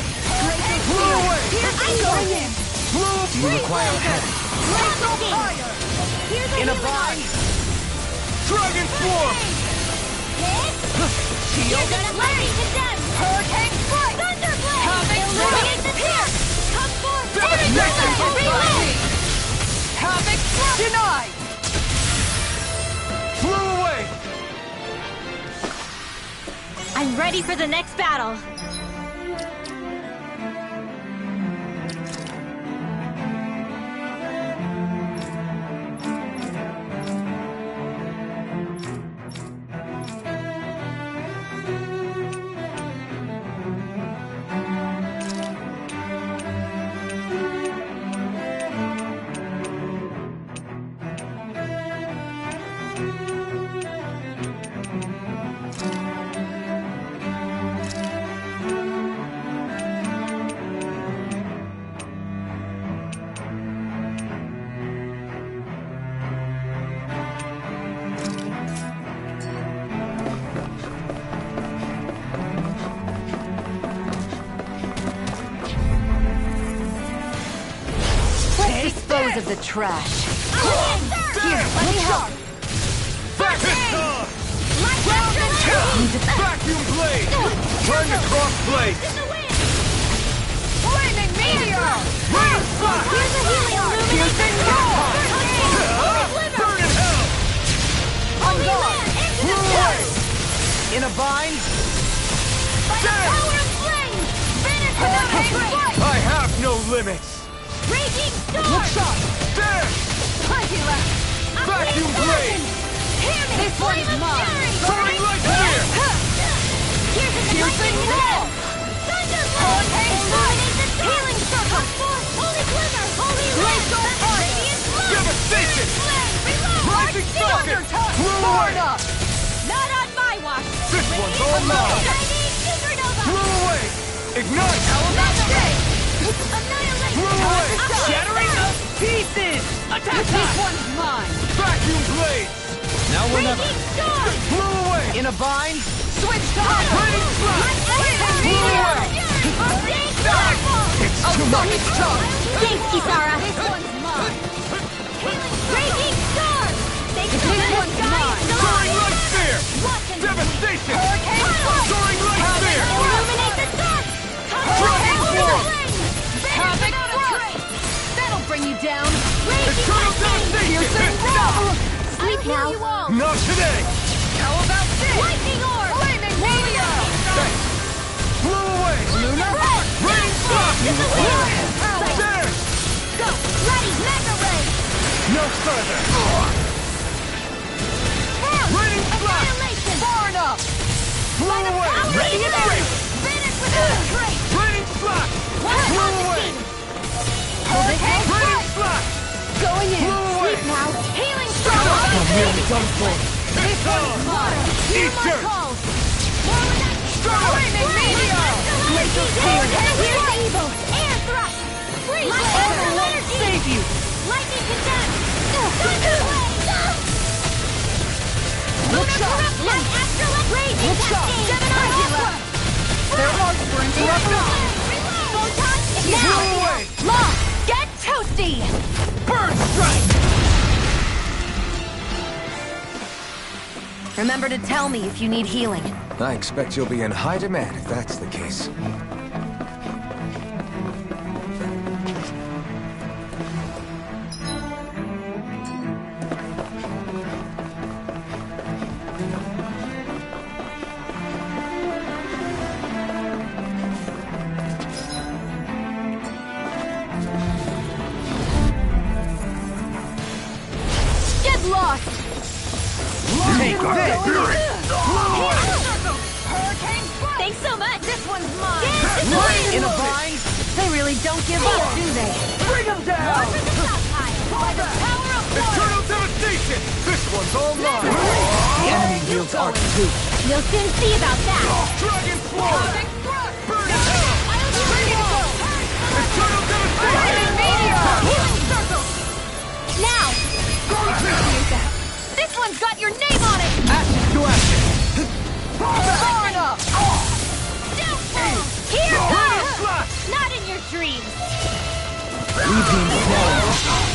Blew away! I'm going in! Do you require help? Glacial fire! Here's a In a healing bind? Dragon form! Shield and flurry to death! Hurricane strike! Thunderblade! Illuminate the dark! Come forth! Devastation! Relay! Havoc denied. Blew away! I'm ready for the next battle. Dispose of the trash. Here, let me help. Vacuum! Vacuum blade! Turn the cross blade! Flaming meteor. Rain slash! Piercing roar. Burn in hell! I'm gone. Blew away! In a bind? I have no limits! Raging storm! Look sharp. There! Plenty left. Vacuum blade! This one's mine. Soaring light spear! Piercing roar. Hurricane strike. Healing circle! Holy glimmer! Holy Glacial light! fire. Radiant flow! Devastation! Reload! Rising socket! Blew away! Up. Not on my watch! This one's all mine! Shining supernova! Blew away! Ignite! Annihilate! Blew away! Shattering to pieces! Attack! This one's mine. Vacuum blade! Now or never. Raging storm! Blew away! In a bind? Switch time. Raining slash! Blew away! It's too much! Thanks, Kisara. This one's mine. Raging storm! Thanks This to the one's sky! mine. Soaring light spear! Devastation! Soaring light spear! Illuminate the dark! Dragon form! Havoc thrust. That'll bring you down. Eternal devastation! Piercing roar. Sleep now. Not today! How about this? Lightning orb! Flaming meteor. Thanks! Blew away! Lunar heart. Rain slash! There! Go! Ready! Mega ray! No further! Raining slash! Ready and ready! Finish without a trace! Raining slash! Blew away! Raining slash! Going in! Sleep now! Healing strong! I'm really done for. This one's mine! Hear my calls! Flaming meteor! Here's the evil! Air thrust! Freeze! My air won't save you! Lightning condemned! Look shot! Light astrolite! Raging cascade! Gemini! Their hearts were interrupted! Photon! Blew away! Lost! Get toasty! Burn strike! Remember to tell me if you need healing. I expect you'll be in high demand if that's the case. Get lost! Take this! Hurricane strike! Thanks so much! This one's mine! In a bind? They really don't give up, do they? Bring them down! North of the south pile! By the power of water! Eternal devastation! This one's all mine! The enemy wields art too. We'll soon see about that! Dragon Floor! Burn it! Eternal devastation! Healing circle! Now! Appreciate that! This one's got your name on it! Ashes to ashes! Far enough! Doubtful! Here goes! Slash! Not in your dreams!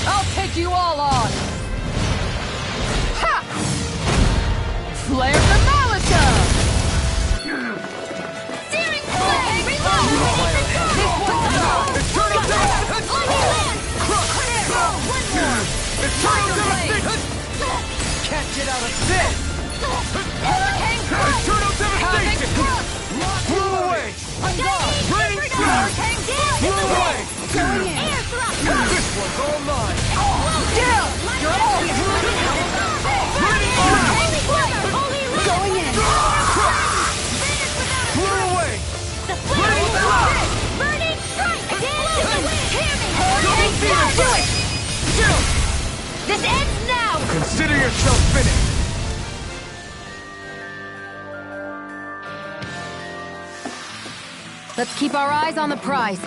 I'll take you all on! Ha! Flare the Malika! Searing flame! Reload! This one's yours! Eternal devastation! On your land! One more! Eternal devastation! Can't get out of this! Hurricane crush! Eternal devastation! Blew away! Raining slash! Blew away! Air thrust! This one's all mine! Down! You're all Raining slash! Going in! Blew away! The flame is on! Burning strike! Dance in the wind! Hear me! Hurricane strike! This ends now! Consider yourself finished! Let's keep our eyes on the prize.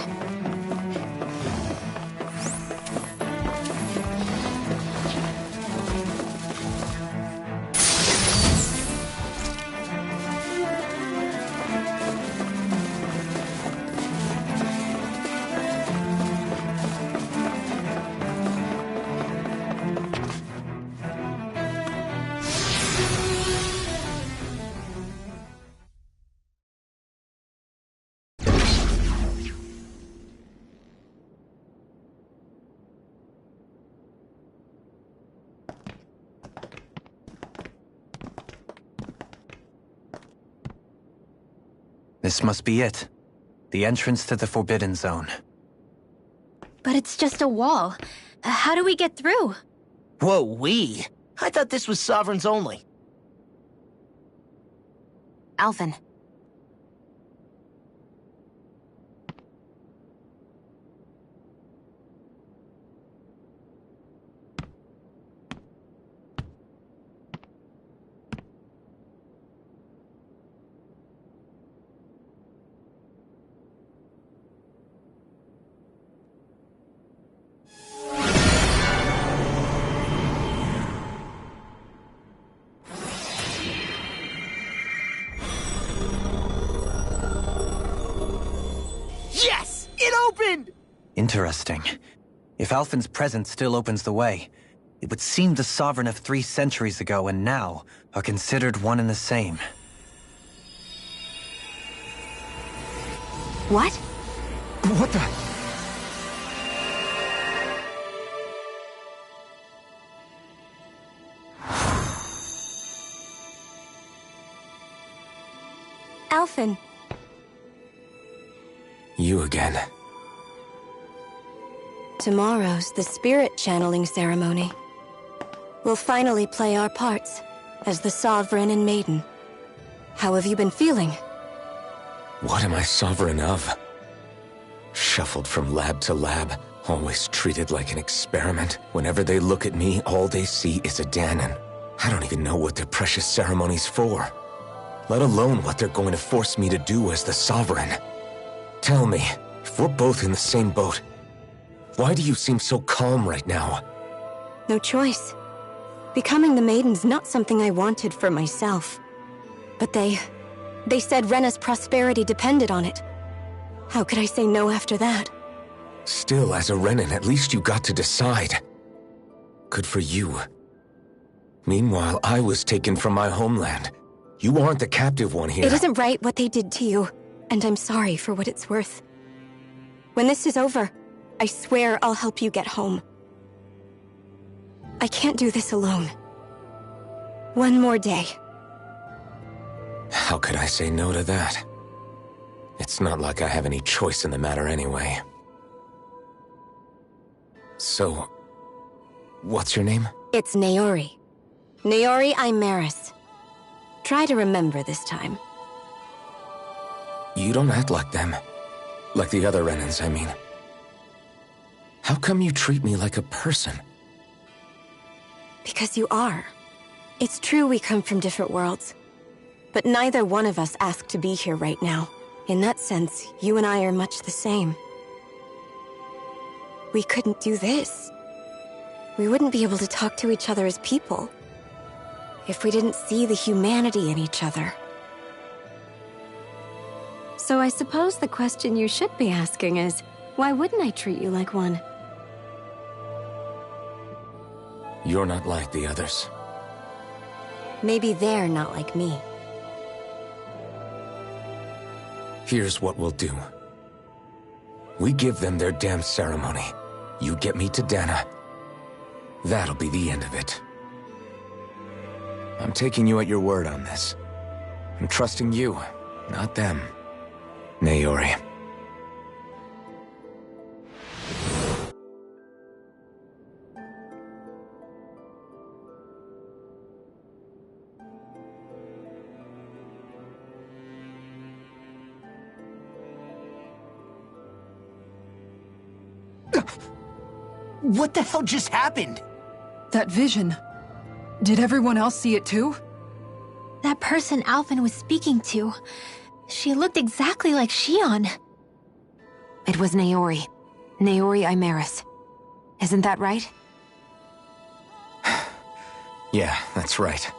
This must be it. The entrance to the Forbidden Zone. But it's just a wall. How do we get through? Whoa, we? I thought this was Sovereigns only. Alphen. Yes! It opened! Interesting. If Alphen's presence still opens the way, it would seem the Sovereign of 3 centuries ago and now are considered one and the same. What? What the? Alphen. You again. Tomorrow's the spirit channeling ceremony. We'll finally play our parts as the Sovereign and Maiden. How have you been feeling? What am I sovereign of? Shuffled from lab to lab, always treated like an experiment. Whenever they look at me, all they see is a Danon. I don't even know what their precious ceremony's for, let alone what they're going to force me to do as the sovereign. Tell me, if we're both in the same boat, why do you seem so calm right now? No choice. Becoming the maiden's not something I wanted for myself. But they said Rena's prosperity depended on it. How could I say no after that? Still, as a Renan, at least you got to decide. Good for you. Meanwhile, I was taken from my homeland. You aren't the captive one here. It isn't right what they did to you, and I'm sorry for what it's worth. When this is over, I swear I'll help you get home. I can't do this alone. One more day. How could I say no to that? It's not like I have any choice in the matter anyway. So, what's your name? It's Naori. Naori Imaris. Try to remember this time. You don't act like them. Like the other Renans, I mean. How come you treat me like a person? Because you are. It's true we come from different worlds. But neither one of us asked to be here right now. In that sense, you and I are much the same. We couldn't do this. We wouldn't be able to talk to each other as people if we didn't see the humanity in each other. So I suppose the question you should be asking is, why wouldn't I treat you like one? You're not like the others. Maybe they're not like me. Here's what we'll do. We give them their damn ceremony. You get me to Dana. That'll be the end of it. I'm taking you at your word on this. I'm trusting you, not them. Naori. What the hell just happened? That vision. Did everyone else see it too? That person Alphen was speaking to, she looked exactly like Shion. It was Naori. Naori Imaris. Isn't that right? Yeah, that's right.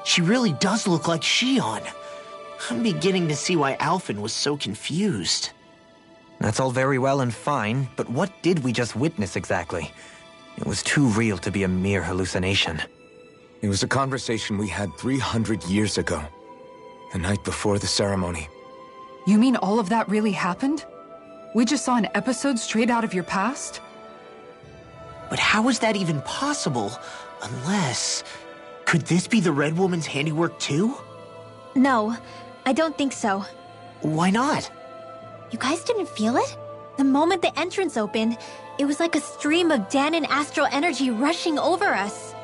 She really does look like Shion. I'm beginning to see why Alphen was so confused. That's all very well and fine, but what did we just witness exactly? It was too real to be a mere hallucination. It was a conversation we had 300 years ago. The night before the ceremony. You mean all of that really happened? We just saw an episode straight out of your past? But how is that even possible? Unless... Could this be the Red Woman's handiwork too? No, I don't think so. Why not? You guys didn't feel it? The moment the entrance opened, it was like a stream of Danon astral energy rushing over us.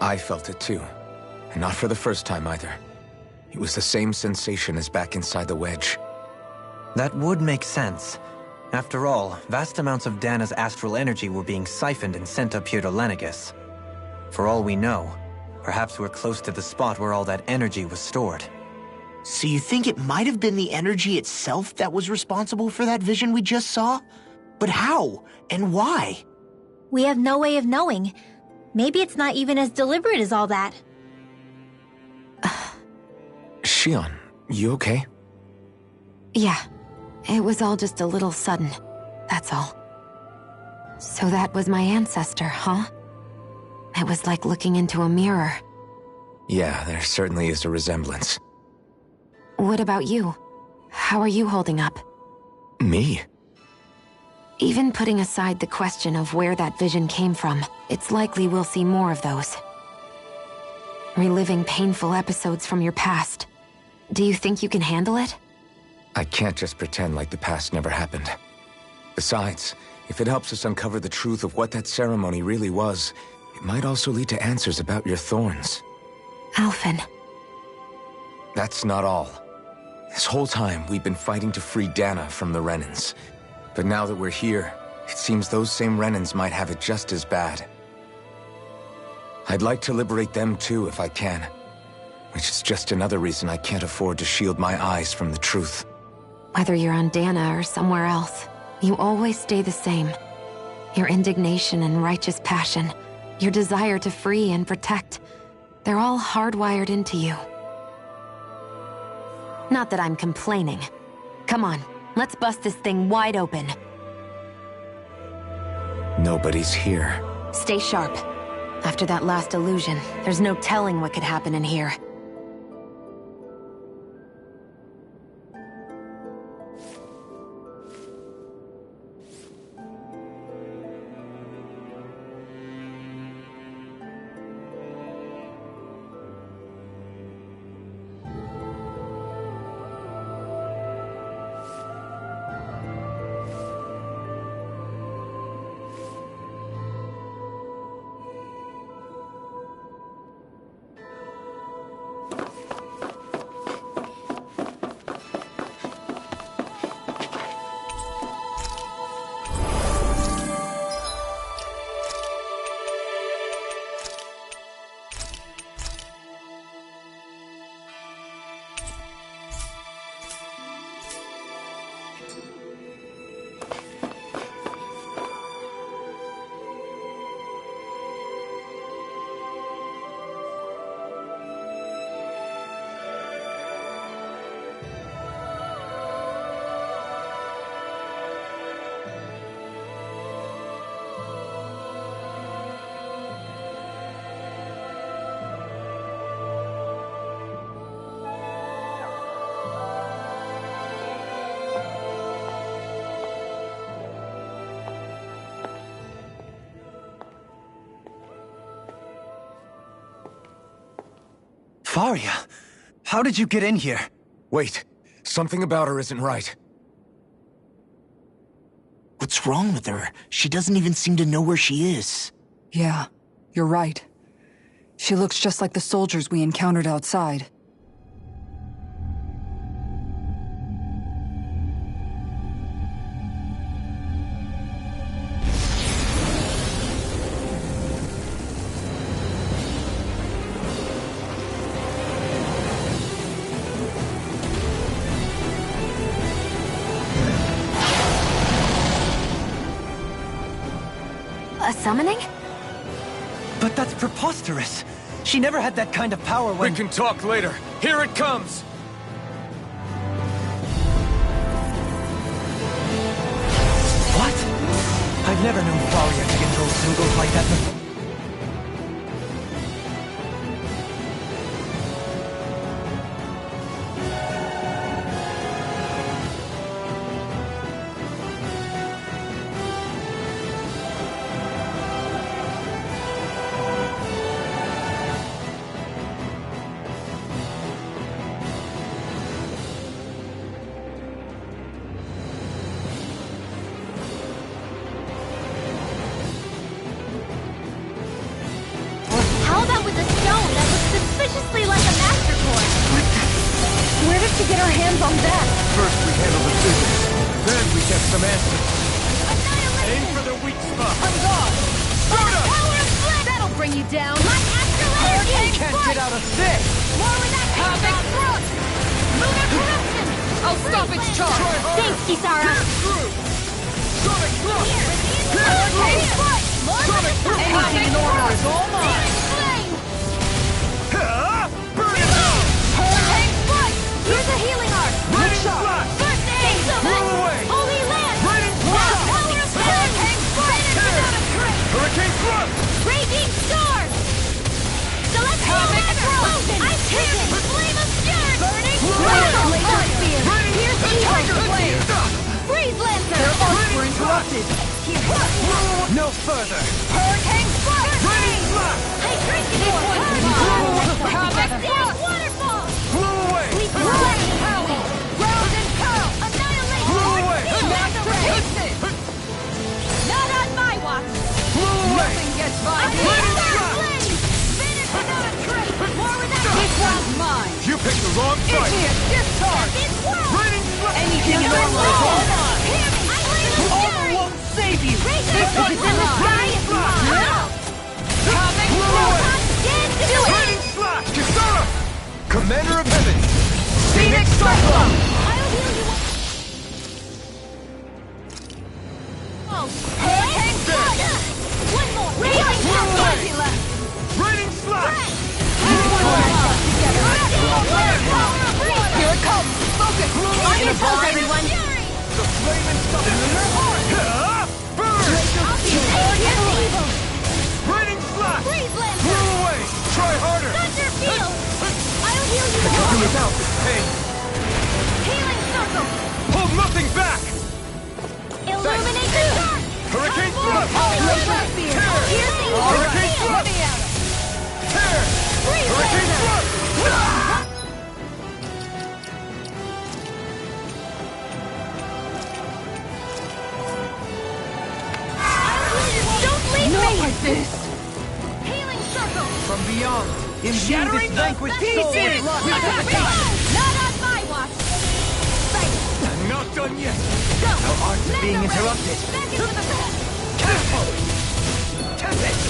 I felt it too. And not for the first time either. It was the same sensation as back inside the wedge. That would make sense. After all, vast amounts of Dana's astral energy were being siphoned and sent up here to Lenegis. For all we know, perhaps we're close to the spot where all that energy was stored. So you think it might have been the energy itself that was responsible for that vision we just saw? But how? And why? We have no way of knowing. Maybe it's not even as deliberate as all that. Shion, you okay? Yeah. It was all just a little sudden. That's all. So that was my ancestor, huh? It was like looking into a mirror. Yeah, there certainly is a resemblance. What about you? How are you holding up? Me? Even putting aside the question of where that vision came from, it's likely we'll see more of those. Reliving painful episodes from your past. Do you think you can handle it? I can't just pretend like the past never happened. Besides, if it helps us uncover the truth of what that ceremony really was, it might also lead to answers about your thorns. Alphen. That's not all. This whole time, we've been fighting to free Dana from the Renans. But now that we're here, it seems those same Renans might have it just as bad. I'd like to liberate them too if I can. Which is just another reason I can't afford to shield my eyes from the truth. Whether you're on Dana or somewhere else, you always stay the same. Your indignation and righteous passion, your desire to free and protect, they're all hardwired into you. Not that I'm complaining. Come on, let's bust this thing wide open. Nobody's here. Stay sharp. After that last illusion, there's no telling what could happen in here. Faria, how did you get in here? Wait, something about her isn't right. What's wrong with her? She doesn't even seem to know where she is. Yeah, you're right. She looks just like the soldiers we encountered outside. A summoning? But that's preposterous. She never had that kind of power when— We can talk later. Here it comes! What? I've never known Faria to control symbols like that before. How about with a stone that looks suspiciously like a master core? Where did she get her hands on that? First we handle the physics, then we get some answers. Aim for the weak spot. On guard! Soda! Power of flame! That'll bring you down! My Hurricane can't get out of this! More with that havoc thrust! Lunar corruption! I'll stop its charge! Thanks, Kisara! Sonic thrust! Hurricane strike! Anything in order is all mine! Burn it out! Hurricane strike! Here's a healing arc! Raining blast! First aid! Blow away! Holy land! Raining blast! Power of hurricane strike! Hurricane thrust! Raging storm! Celestial explosion! Ice taken! Flame of fury! Burning laser spear! Here's evil flame! Freeze lancer! Their arcs were interrupted! No further! Hurricane strike! Raining blast! Hydration force! Havoc thrust! Waterfall! Blow away! Flash power! Round and curl! Annihilation! Blow away! Master not on my watch! Blow away! Nothing gets by me! Raining blast! Finish without a trace! More with that! This one's mine! You pick picked the wrong fight! Discharge! Raining flash! Anything in armor is all mine! Armor won't save you! This one's in the sky is mine! Coming Do it! Raining flash! Kisara! Commander of Heaven! Phoenix Cyclone! Hurricane Flood! One more! Raining Flood! Raining slash! Here it comes! Focus! I'm in focus, everyone! The flame and stuff in their heart! Burn! Raining slash! Blew away! Try harder! Thunder field! I'll heal you I can all! do without this pain! Healing circle! Hold nothing back! Illuminate the dark! Hurricane Flood! Piercing Hurricane Flood! Tear! Hurricane Flood! Don't leave me! Not like this! Healing circle! From beyond, imbue this vanquished soul with pieces! life! Not on my watch! Fight! I'm not done yet! Go! Our arts are being interrupted! Back into the back! Careful! Tempest!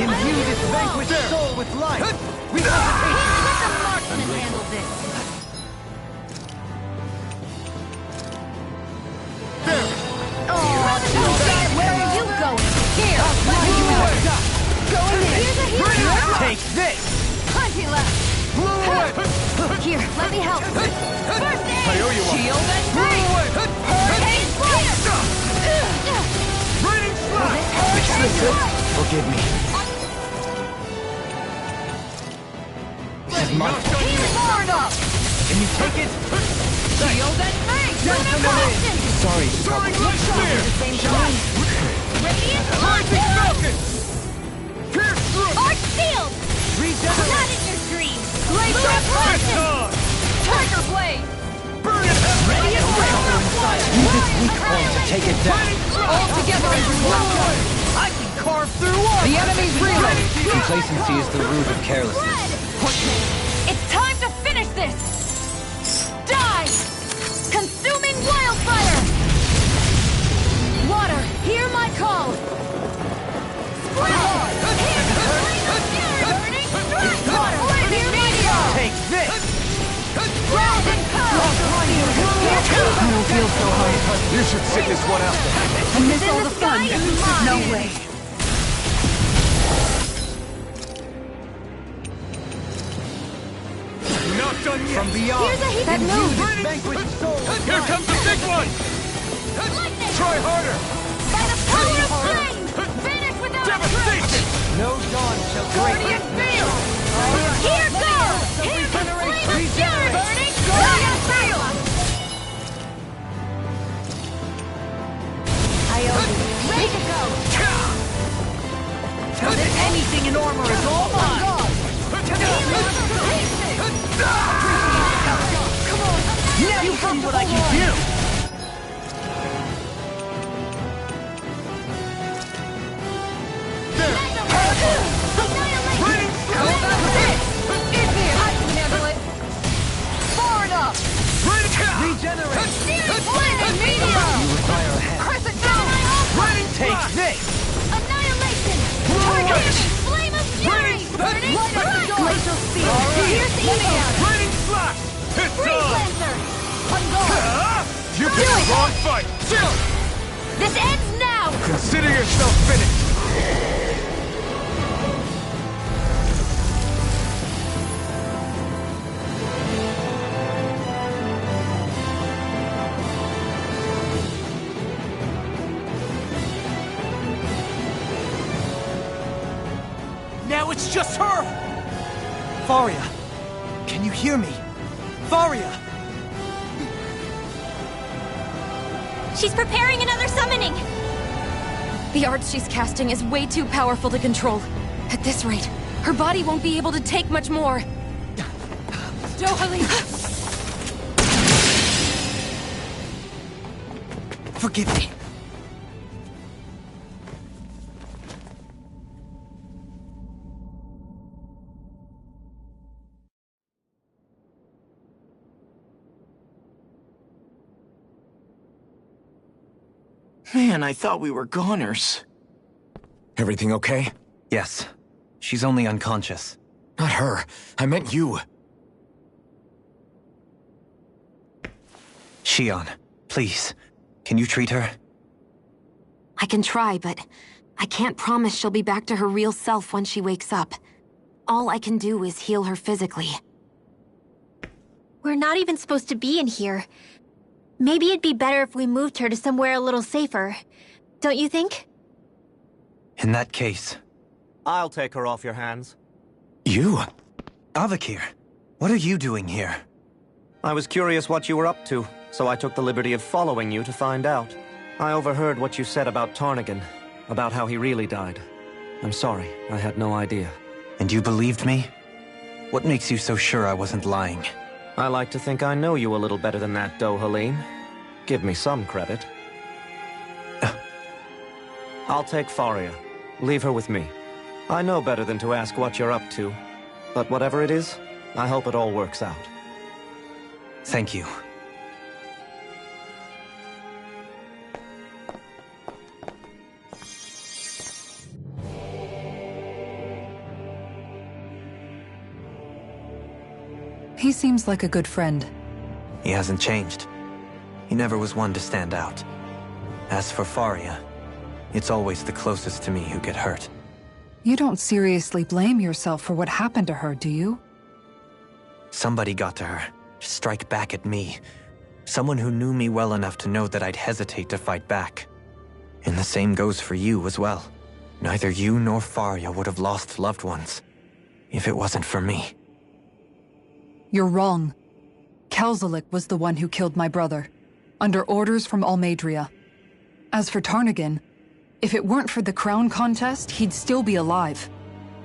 Imbue this vanquished soul with life! We Let the marksman handle this! There! Where are you going? Here! Let you out! Going in! Here's a hero! Take this! Plenty left! Blew away! Here, let me help! First aid! I owe you one! Shield and Blew break! away! Hurricane fire! Raining slash! Forgive me. This is my fault. Healing forward up! Can you take it? Shield and break! Sorry to Soaring trouble. light spear! Radiant Rising launch! falcon! Pierce through! Arc field! Not in your dreams! Glacier It's blast! on! Tiger blade! Burn it! Radiant Use its weak point to take it down. all together into one! I can carve through one! The enemy's reeling! Complacency is the root of carelessness. It's time to finish this! Die! Consuming wildfire! Water, hear my call! Spread! Hear the flame of fury! Burning strike! Water, hear my call! Take this! Ground and power! I don't feel so hard. You should sit this one out. I miss all the fun. No way. Not done yet! From beyond! Here's a hit that Imbue moves! this vanquished soul! Here comes the big one! Lightning! Try harder! By the power of flame! Vanish without a trace! Devastation! No dawn shall Guardian field! Here goes! Here's the flame of fury! Burning Guardian field! I owe you. Ready to go! Anything in armor is all mine! Now you see what I can do! Take this! Annihilation! Flame of fury! Burning strike! Glacial spear! Here's Evian! Raining slash! It's Freeze on! Lancer! On guard! You picked the wrong fight! Chill! This ends now! Consider yourself finished! Now it's just her! Faria! Can you hear me? Faria! She's preparing another summoning! The art she's casting is way too powerful to control. At this rate, her body won't be able to take much more. Dohalie! Forgive me. Man, I thought we were goners. Everything okay? Yes. She's only unconscious. Not her. I meant you. Shion, please. Can you treat her? I can try, but I can't promise she'll be back to her real self when she wakes up. All I can do is heal her physically. We're not even supposed to be in here. Maybe it'd be better if we moved her to somewhere a little safer. Don't you think? In that case... I'll take her off your hands. You? Avakir, what are you doing here? I was curious what you were up to, so I took the liberty of following you to find out. I overheard what you said about Tarnigan, about how he really died. I'm sorry, I had no idea. And you believed me? What makes you so sure I wasn't lying? I like to think I know you a little better than that, Dohalim. Give me some credit. I'll take Faria. Leave her with me. I know better than to ask what you're up to. But whatever it is, I hope it all works out. Thank you. He seems like a good friend. He hasn't changed. He never was one to stand out. As for Faria, it's always the closest to me who get hurt. You don't seriously blame yourself for what happened to her, do you? Somebody got to her, to strike back at me. Someone who knew me well enough to know that I'd hesitate to fight back. And the same goes for you as well. Neither you nor Faria would have lost loved ones, if it wasn't for me. You're wrong. Kelzelik was the one who killed my brother, under orders from Almadria. As for Tarnigan, if it weren't for the crown contest, he'd still be alive.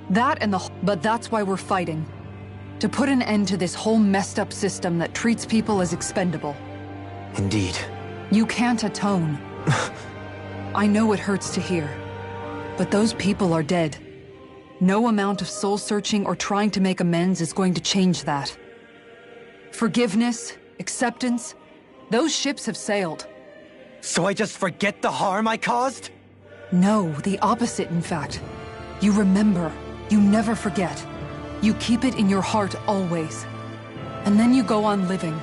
But that's why we're fighting. To put an end to this whole messed up system that treats people as expendable. Indeed. You can't atone. I know it hurts to hear, but those people are dead. No amount of soul-searching or trying to make amends is going to change that. Forgiveness, acceptance, those ships have sailed. So I just forget the harm I caused? No, the opposite, in fact. You remember. You never forget. You keep it in your heart always. And then you go on living.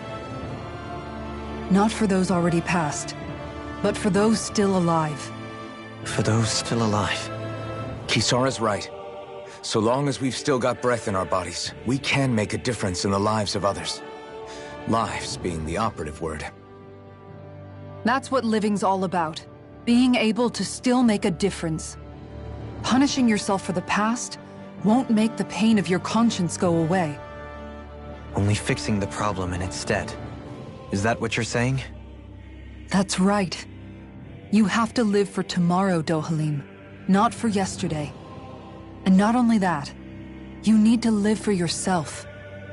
Not for those already past, but for those still alive. For those still alive. Kisara's right. So long as we've still got breath in our bodies, we can make a difference in the lives of others. Lives being the operative word. That's what living's all about. Being able to still make a difference. Punishing yourself for the past won't make the pain of your conscience go away. Only fixing the problem in its stead. Is that what you're saying? That's right. You have to live for tomorrow, Dohalim, not for yesterday. And not only that, you need to live for yourself,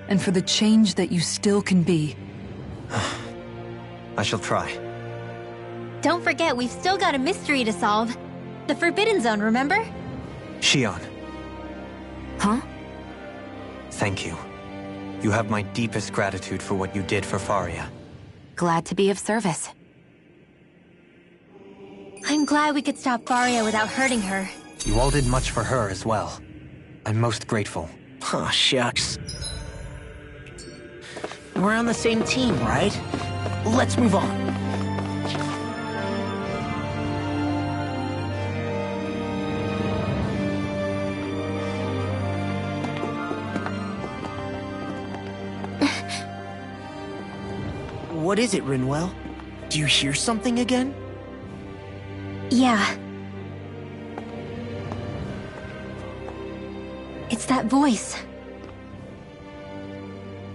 and for the change that you still can be. I shall try. Don't forget, we've still got a mystery to solve. The Forbidden Zone, remember? Shion. Huh? Thank you. You have my deepest gratitude for what you did for Faria. Glad to be of service. I'm glad we could stop Faria without hurting her. You all did much for her as well. I'm most grateful. Aw, shucks. We're on the same team, right? Let's move on. What is it, Rinwell? Do you hear something again? Yeah. It's that voice.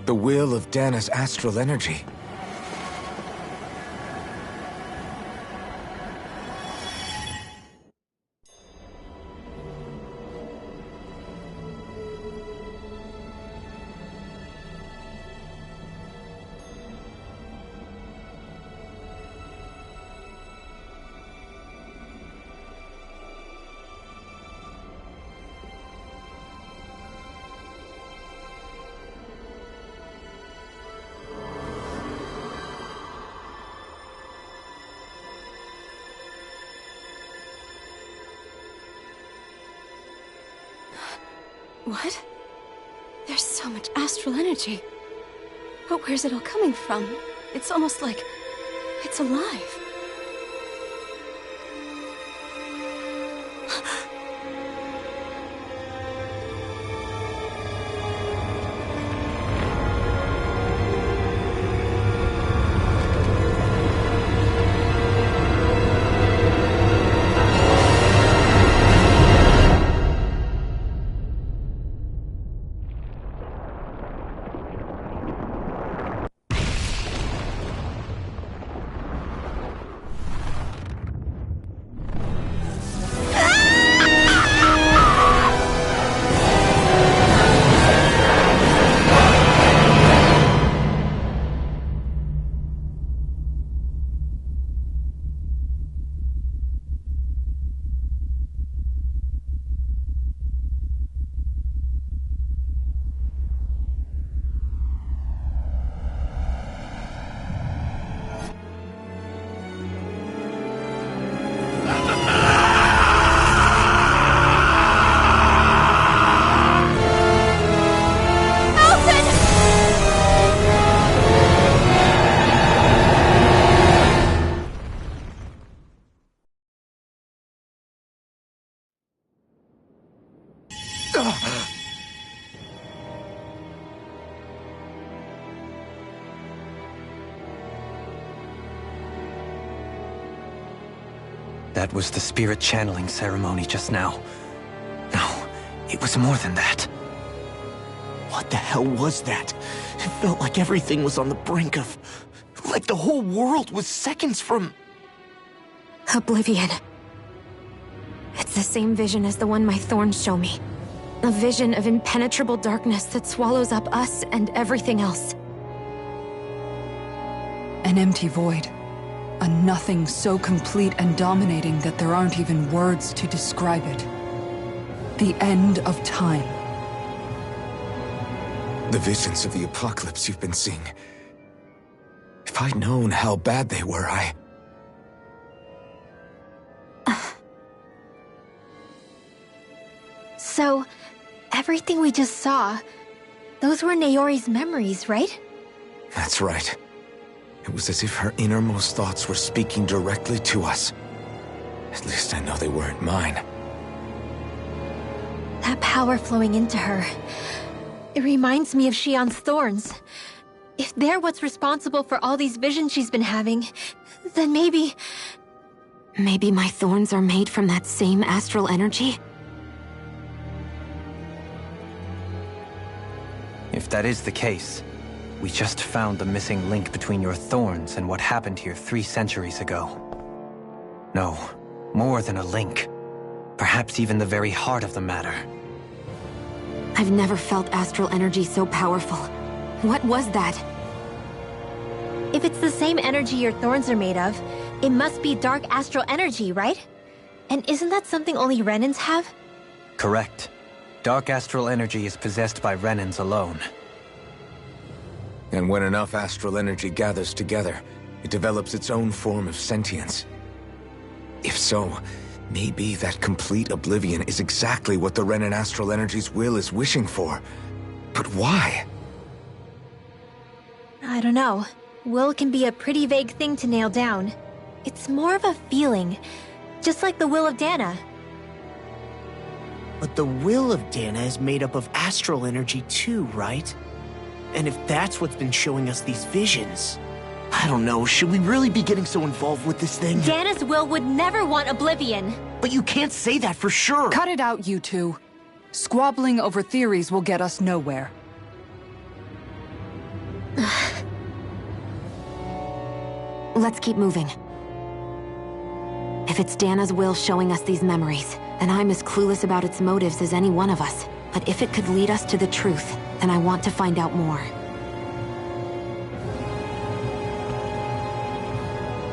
The will of Dana's astral energy. What? There's so much astral energy. But where's it all coming from? It's almost like it's alive. That was the spirit channeling ceremony just now. No, it was more than that. What the hell was that? It felt like everything was on the brink of... like the whole world was seconds from... Oblivion. It's the same vision as the one my thorns show me. A vision of impenetrable darkness that swallows up us and everything else. An empty void. A nothing so complete and dominating that there aren't even words to describe it. The end of time. The visions of the apocalypse you've been seeing. If I'd known how bad they were, So, everything we just saw, those were Naori's memories, right? That's right. It was as if her innermost thoughts were speaking directly to us. At least I know they weren't mine. That power flowing into her, it reminds me of Shion's thorns. If they're what's responsible for all these visions she's been having, then maybe... Maybe my thorns are made from that same astral energy? If that is the case, we just found the missing link between your thorns and what happened here 3 centuries ago. No, more than a link. Perhaps even the very heart of the matter. I've never felt astral energy so powerful. What was that? If it's the same energy your thorns are made of, it must be dark astral energy, right? And isn't that something only Renans have? Correct. Dark astral energy is possessed by Renans alone. And when enough astral energy gathers together, it develops its own form of sentience. If so, maybe that complete oblivion is exactly what the Renan astral energy's will is wishing for. But why? I don't know. Will can be a pretty vague thing to nail down. It's more of a feeling, just like the will of Dana. But the will of Dana is made up of astral energy too, right? And if that's what's been showing us these visions... I don't know, should we really be getting so involved with this thing? Dana's will would never want oblivion. But you can't say that for sure. Cut it out, you two. Squabbling over theories will get us nowhere. Let's keep moving. If it's Dana's will showing us these memories, then I'm as clueless about its motives as any one of us. But if it could lead us to the truth, then I want to find out more.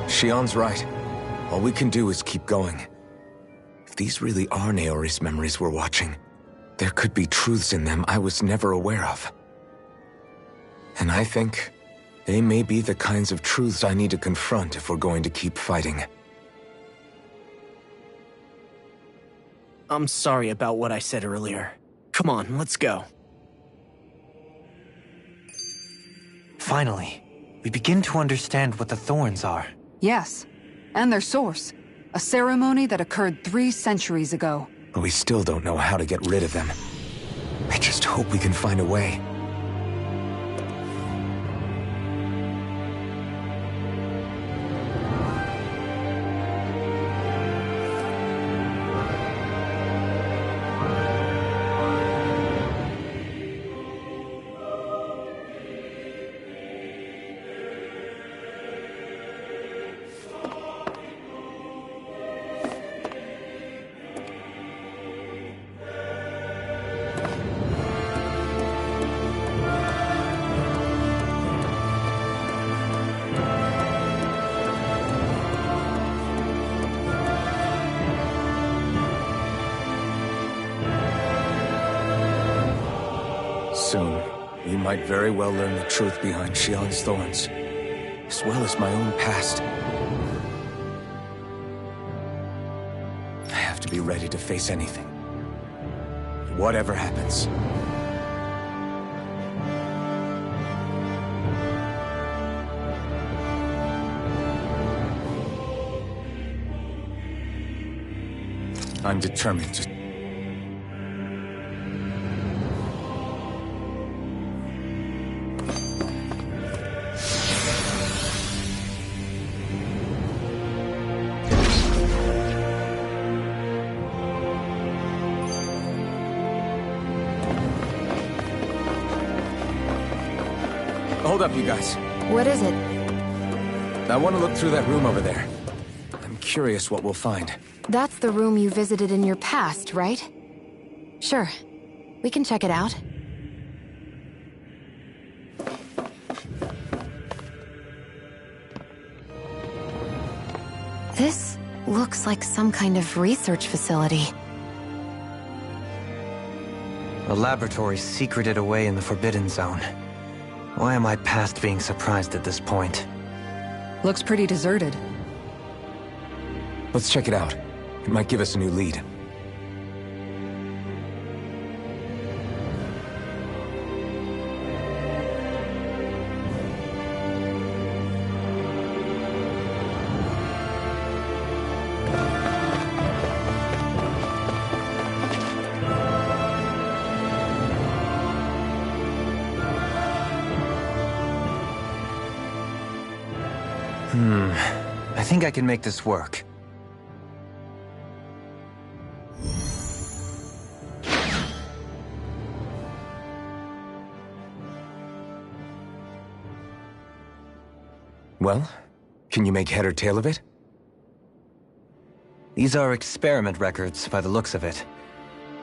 Shion's right. All we can do is keep going. If these really are Naori's memories we're watching, there could be truths in them I was never aware of. And I think they may be the kinds of truths I need to confront if we're going to keep fighting. I'm sorry about what I said earlier. Come on, let's go. Finally, we begin to understand what the thorns are. Yes, and their source. A ceremony that occurred 3 centuries ago. But we still don't know how to get rid of them. I just hope we can find a way. Soon, we might very well learn the truth behind Xian's thorns, as well as my own past. I have to be ready to face anything. Whatever happens. I'm determined to... Hold up, you guys. What is it? I want to look through that room over there. I'm curious what we'll find. That's the room you visited in your past, right? Sure. We can check it out. This looks like some kind of research facility. A laboratory secreted away in the Forbidden Zone. Why am I past being surprised at this point? Looks pretty deserted. Let's check it out. It might give us a new lead. I think I can make this work. Well, can you make head or tail of it? These are experiment records by the looks of it.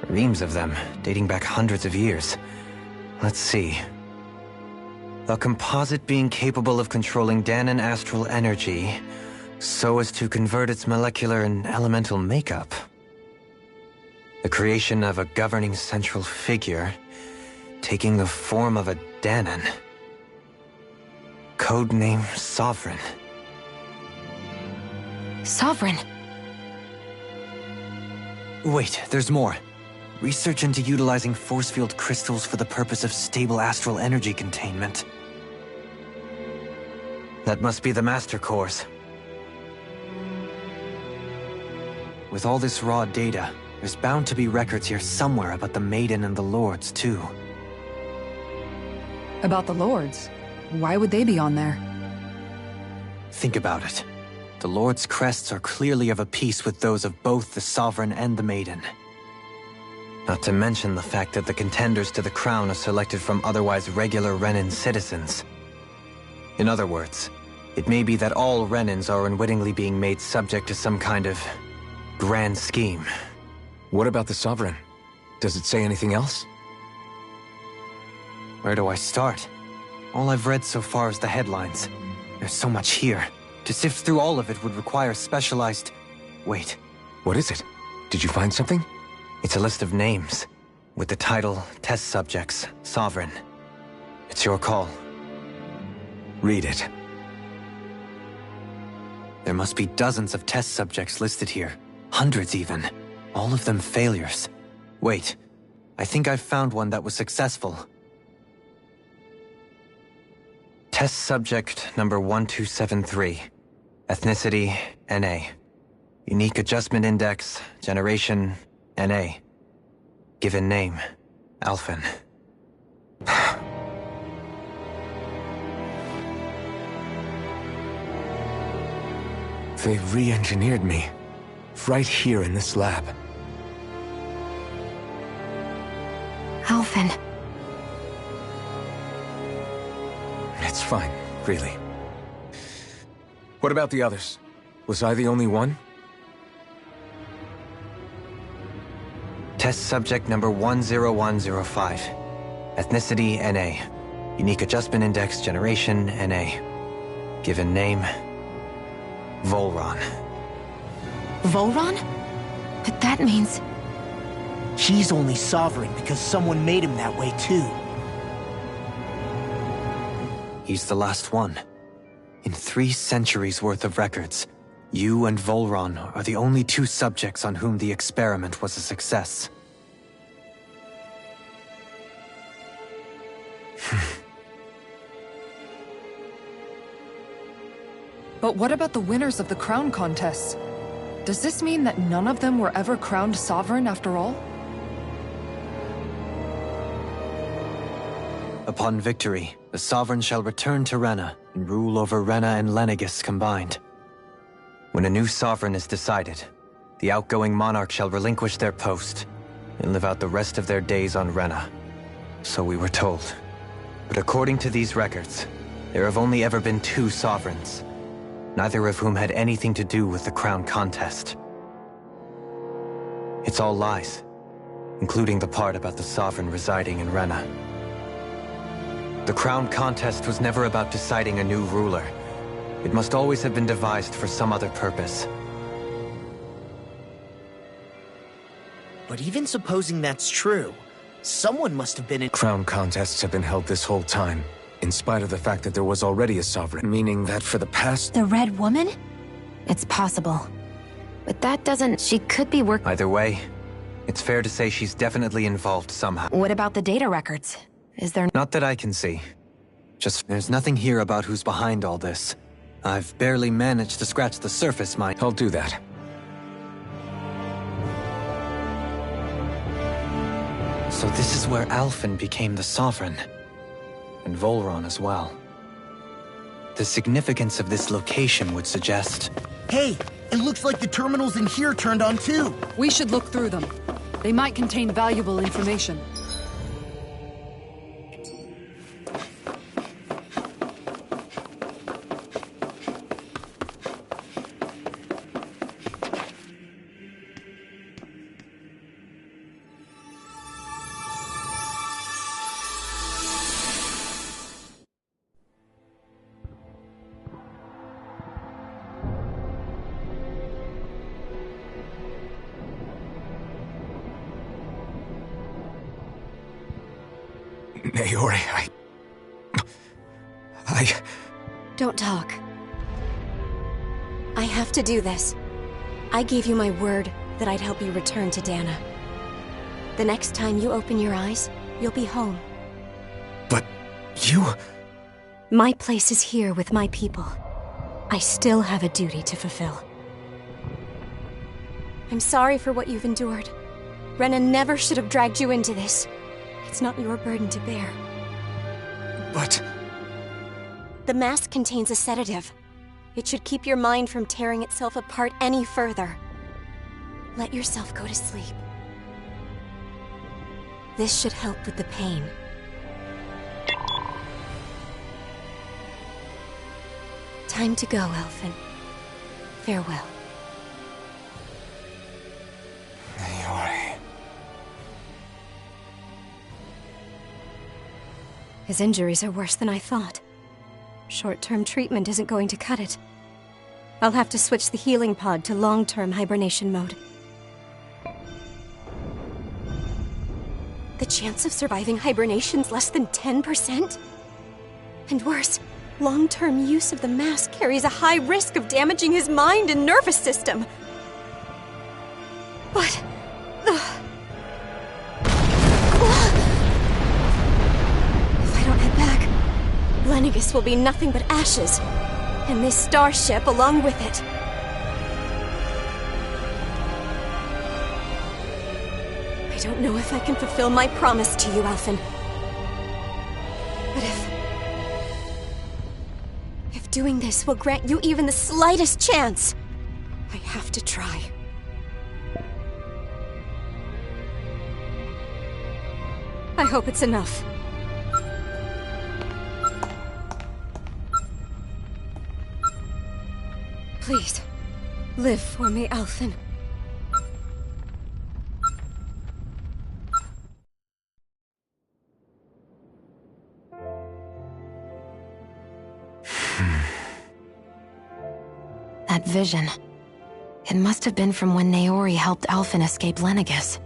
Reams of them, dating back hundreds of years. Let's see. A composite being capable of controlling Danon astral energy so as to convert its molecular and elemental makeup. The creation of a governing central figure taking the form of a Danon. Codename Sovereign. Sovereign? Wait, there's more. Research into utilizing force field crystals for the purpose of stable astral energy containment. That must be the Master Cores. With all this raw data, there's bound to be records here somewhere about the Maiden and the Lords, too. About the Lords? Why would they be on there? Think about it. The Lord's crests are clearly of a piece with those of both the Sovereign and the Maiden. Not to mention the fact that the contenders to the crown are selected from otherwise regular Renin citizens. In other words, it may be that all Renins are unwittingly being made subject to some kind of grand scheme. What about the Sovereign? Does it say anything else? Where do I start? All I've read so far is the headlines. There's so much here. To sift through all of it would require specialized... Wait. What is it? Did you find something? It's a list of names, with the title, Test Subjects, Sovereign. It's your call. Read it. There must be dozens of test subjects listed here. Hundreds even. All of them failures. Wait, I think I've found one that was successful. Test subject number 1273. Ethnicity, NA. Unique adjustment index, generation, NA. Given name, Alphen. They re-engineered me. Right here in this lab. Alphen. It's fine, really. What about the others? Was I the only one? Test subject number 10105. Ethnicity, NA. Unique adjustment index, generation, NA. Given name, Volron. Volron? But that means... He's only sovereign because someone made him that way too. He's the last one. In 3 centuries worth of records, you and Volron are the only 2 subjects on whom the experiment was a success. But what about the winners of the crown contests? Does this mean that none of them were ever crowned sovereign after all? Upon victory, the sovereign shall return to Rena and rule over Rena and Lenegis combined. When a new sovereign is decided, the outgoing monarch shall relinquish their post and live out the rest of their days on Rena. So we were told. But according to these records, there have only ever been 2 sovereigns, neither of whom had anything to do with the crown contest. It's all lies, including the part about the sovereign residing in Rena. The crown contest was never about deciding a new ruler. It must always have been devised for some other purpose. But even supposing that's true, someone must have been in— Crown contests have been held this whole time, in spite of the fact that there was already a sovereign, meaning that for the past— The Red Woman? It's possible. But that doesn't... She could be working... Either way, it's fair to say she's definitely involved somehow. What about the data records? Is there... Not that I can see. Just, there's nothing here about who's behind all this. I've barely managed to scratch the surface, I'll do that. So this is where Alphen became the sovereign. And Volron as well. The significance of this location would suggest... Hey, it looks like the terminals in here turned on too. We should look through them. They might contain valuable information. Naori, Don't talk. I have to do this. I gave you my word that I'd help you return to Dana. The next time you open your eyes, you'll be home. But you... My place is here with my people. I still have a duty to fulfill. I'm sorry for what you've endured. Rena never should have dragged you into this. It's not your burden to bear. But... The mask contains a sedative. It should keep your mind from tearing itself apart any further. Let yourself go to sleep. This should help with the pain. Time to go, Alphen. Farewell. Naori... His injuries are worse than I thought. Short-term treatment isn't going to cut it. I'll have to switch the healing pod to long-term hibernation mode. The chance of surviving hibernation's less than 10%? And worse, long-term use of the mask carries a high risk of damaging his mind and nervous system. But... Lenegis will be nothing but ashes, and this starship along with it. I don't know if I can fulfill my promise to you, Alphen. But if doing this will grant you even the slightest chance, I have to try. I hope it's enough. Please, live for me, Alphen. That vision. It must have been from when Naori helped Alphen escape Lenegis.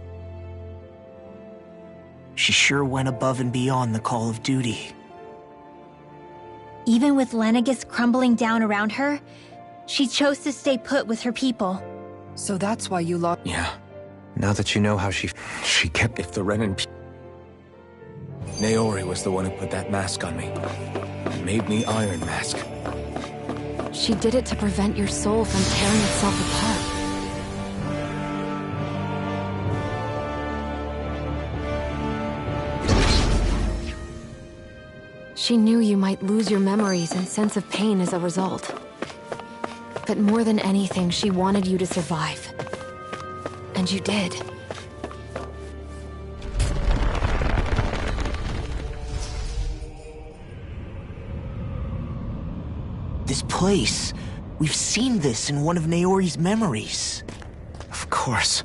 She sure went above and beyond the call of duty. Even with Lenegis crumbling down around her, she chose to stay put with her people. So that's why you lost. Yeah. Now that you know how she kept... If the Renan... Naori was the one who put that mask on me. Made me Iron Mask. She did it to prevent your soul from tearing itself apart. She knew you might lose your memories and sense of pain as a result. But more than anything, she wanted you to survive. And you did. This place. We've seen this in one of Naori's memories. Of course.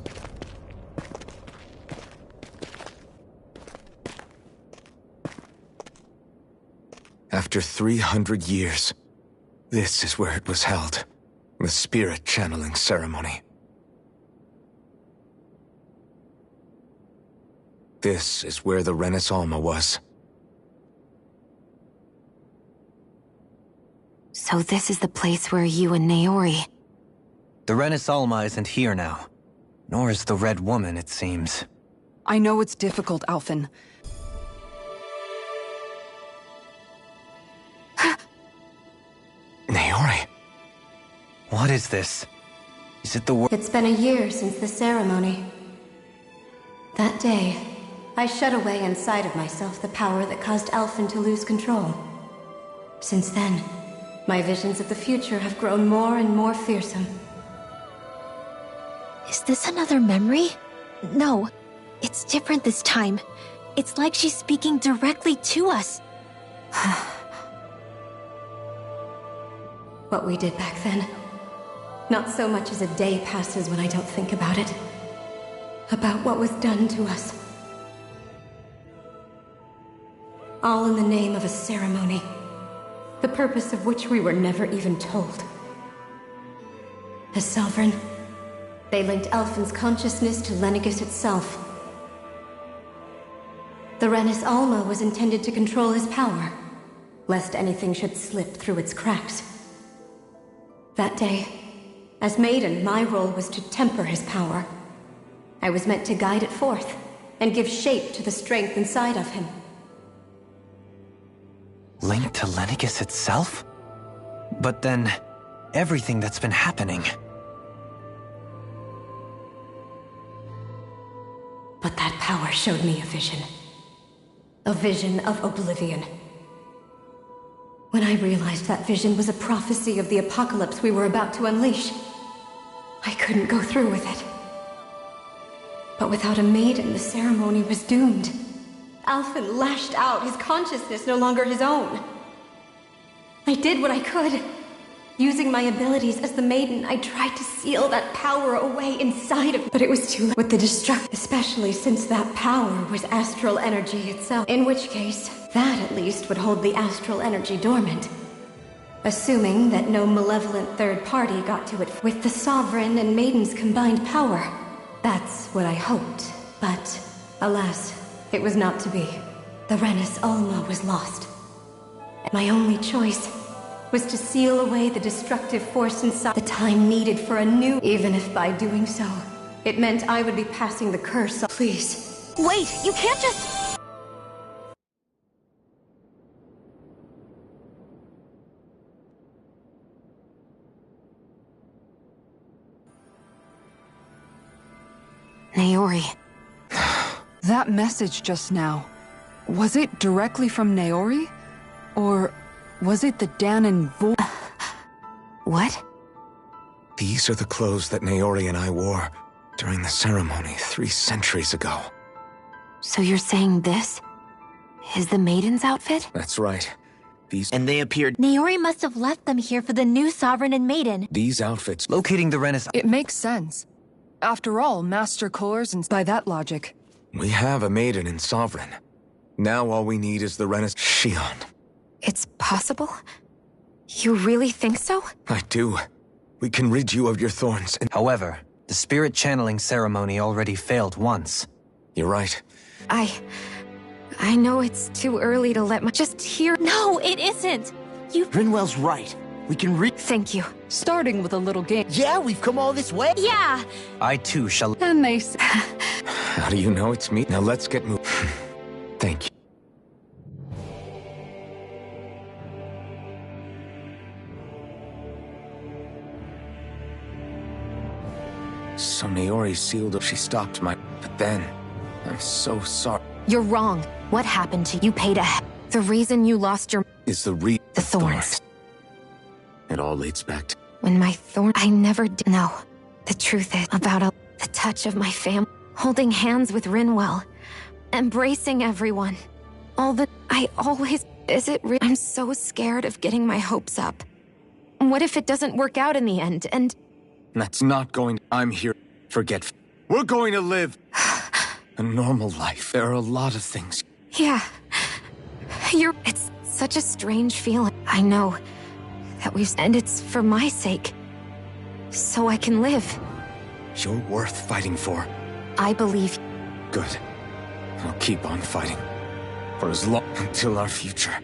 After 300 years, this is where it was held. The spirit channeling ceremony. This is where the Renis Alma was. So this is the place where you and Naori... The Renis Alma isn't here now. Nor is the Red Woman, it seems. I know it's difficult, Alphen. Naori? What is this? Is it the It's been a year since the ceremony. That day, I shut away inside of myself the power that caused Alphen to lose control. Since then, my visions of the future have grown more and more fearsome. Is this another memory? No, it's different this time. It's like she's speaking directly to us. What we did back then. Not so much as a day passes when I don't think about it. About what was done to us. All in the name of a ceremony. The purpose of which we were never even told. As Sovereign, they linked Alphen's consciousness to Lenegis itself. The Renis Alma was intended to control his power, lest anything should slip through its cracks. That day, as Maiden, my role was to temper his power. I was meant to guide it forth, and give shape to the strength inside of him. Linked to Lenegis itself? But then, everything that's been happening... But that power showed me a vision. A vision of oblivion. When I realized that vision was a prophecy of the apocalypse we were about to unleash, I couldn't go through with it. But without a maiden, the ceremony was doomed. Alphen lashed out, his consciousness no longer his own. I did what I could. Using my abilities as the maiden, I tried to seal that power away inside of me. But it was too late with the destruct, especially since that power was astral energy itself. In which case, that at least would hold the astral energy dormant. Assuming that no malevolent third party got to it with the Sovereign and Maiden's combined power. That's what I hoped, but alas, it was not to be. The Renis Alma was lost. My only choice was to seal away the destructive force inside the time needed for a new... Even if by doing so, it meant I would be passing the curse on... Please. Wait, you can't just... Naori. That message just now, was it directly from Naori? Or was it the Danon voice? What? These are the clothes that Naori and I wore during the ceremony 3 centuries ago. So you're saying this is the maiden's outfit? That's right. And they appeared. Naori must have left them here for the new sovereign and maiden. These outfits. Locating the Renaissance. It makes sense. After all, Master Kors, and by that logic. We have a maiden and sovereign. Now all we need is the Renaissance. Shion. It's possible? You really think so? I do. We can rid you of your thorns and— However, the spirit channeling ceremony already failed once. You're right. I know it's too early to let just hear— No, it isn't! Rinwell's right. We can Thank you. Starting with a little game. Yeah, we've come all this way. Yeah! I too shall— And they How do you know it's me? Now let's get moving. Thank you. So Naori sealed up. She stopped my— But then, I'm so sorry. You're wrong. What happened to you? Paid the reason you lost your— Is the thorns. It all leads back to— When my thorn— I never did— No. The truth is about the touch of my family. Holding hands with Rinwell. Embracing everyone. I always— Is it real? I'm so scared of getting my hopes up. What if it doesn't work out in the end, and— That's not going— I'm here. Forget— We're going to live a normal life. There are a lot of things. Yeah. It's such a strange feeling. I know that and it's for my sake. So I can live. You're worth fighting for. I believe. Good. I'll keep on fighting. For as long— until our future.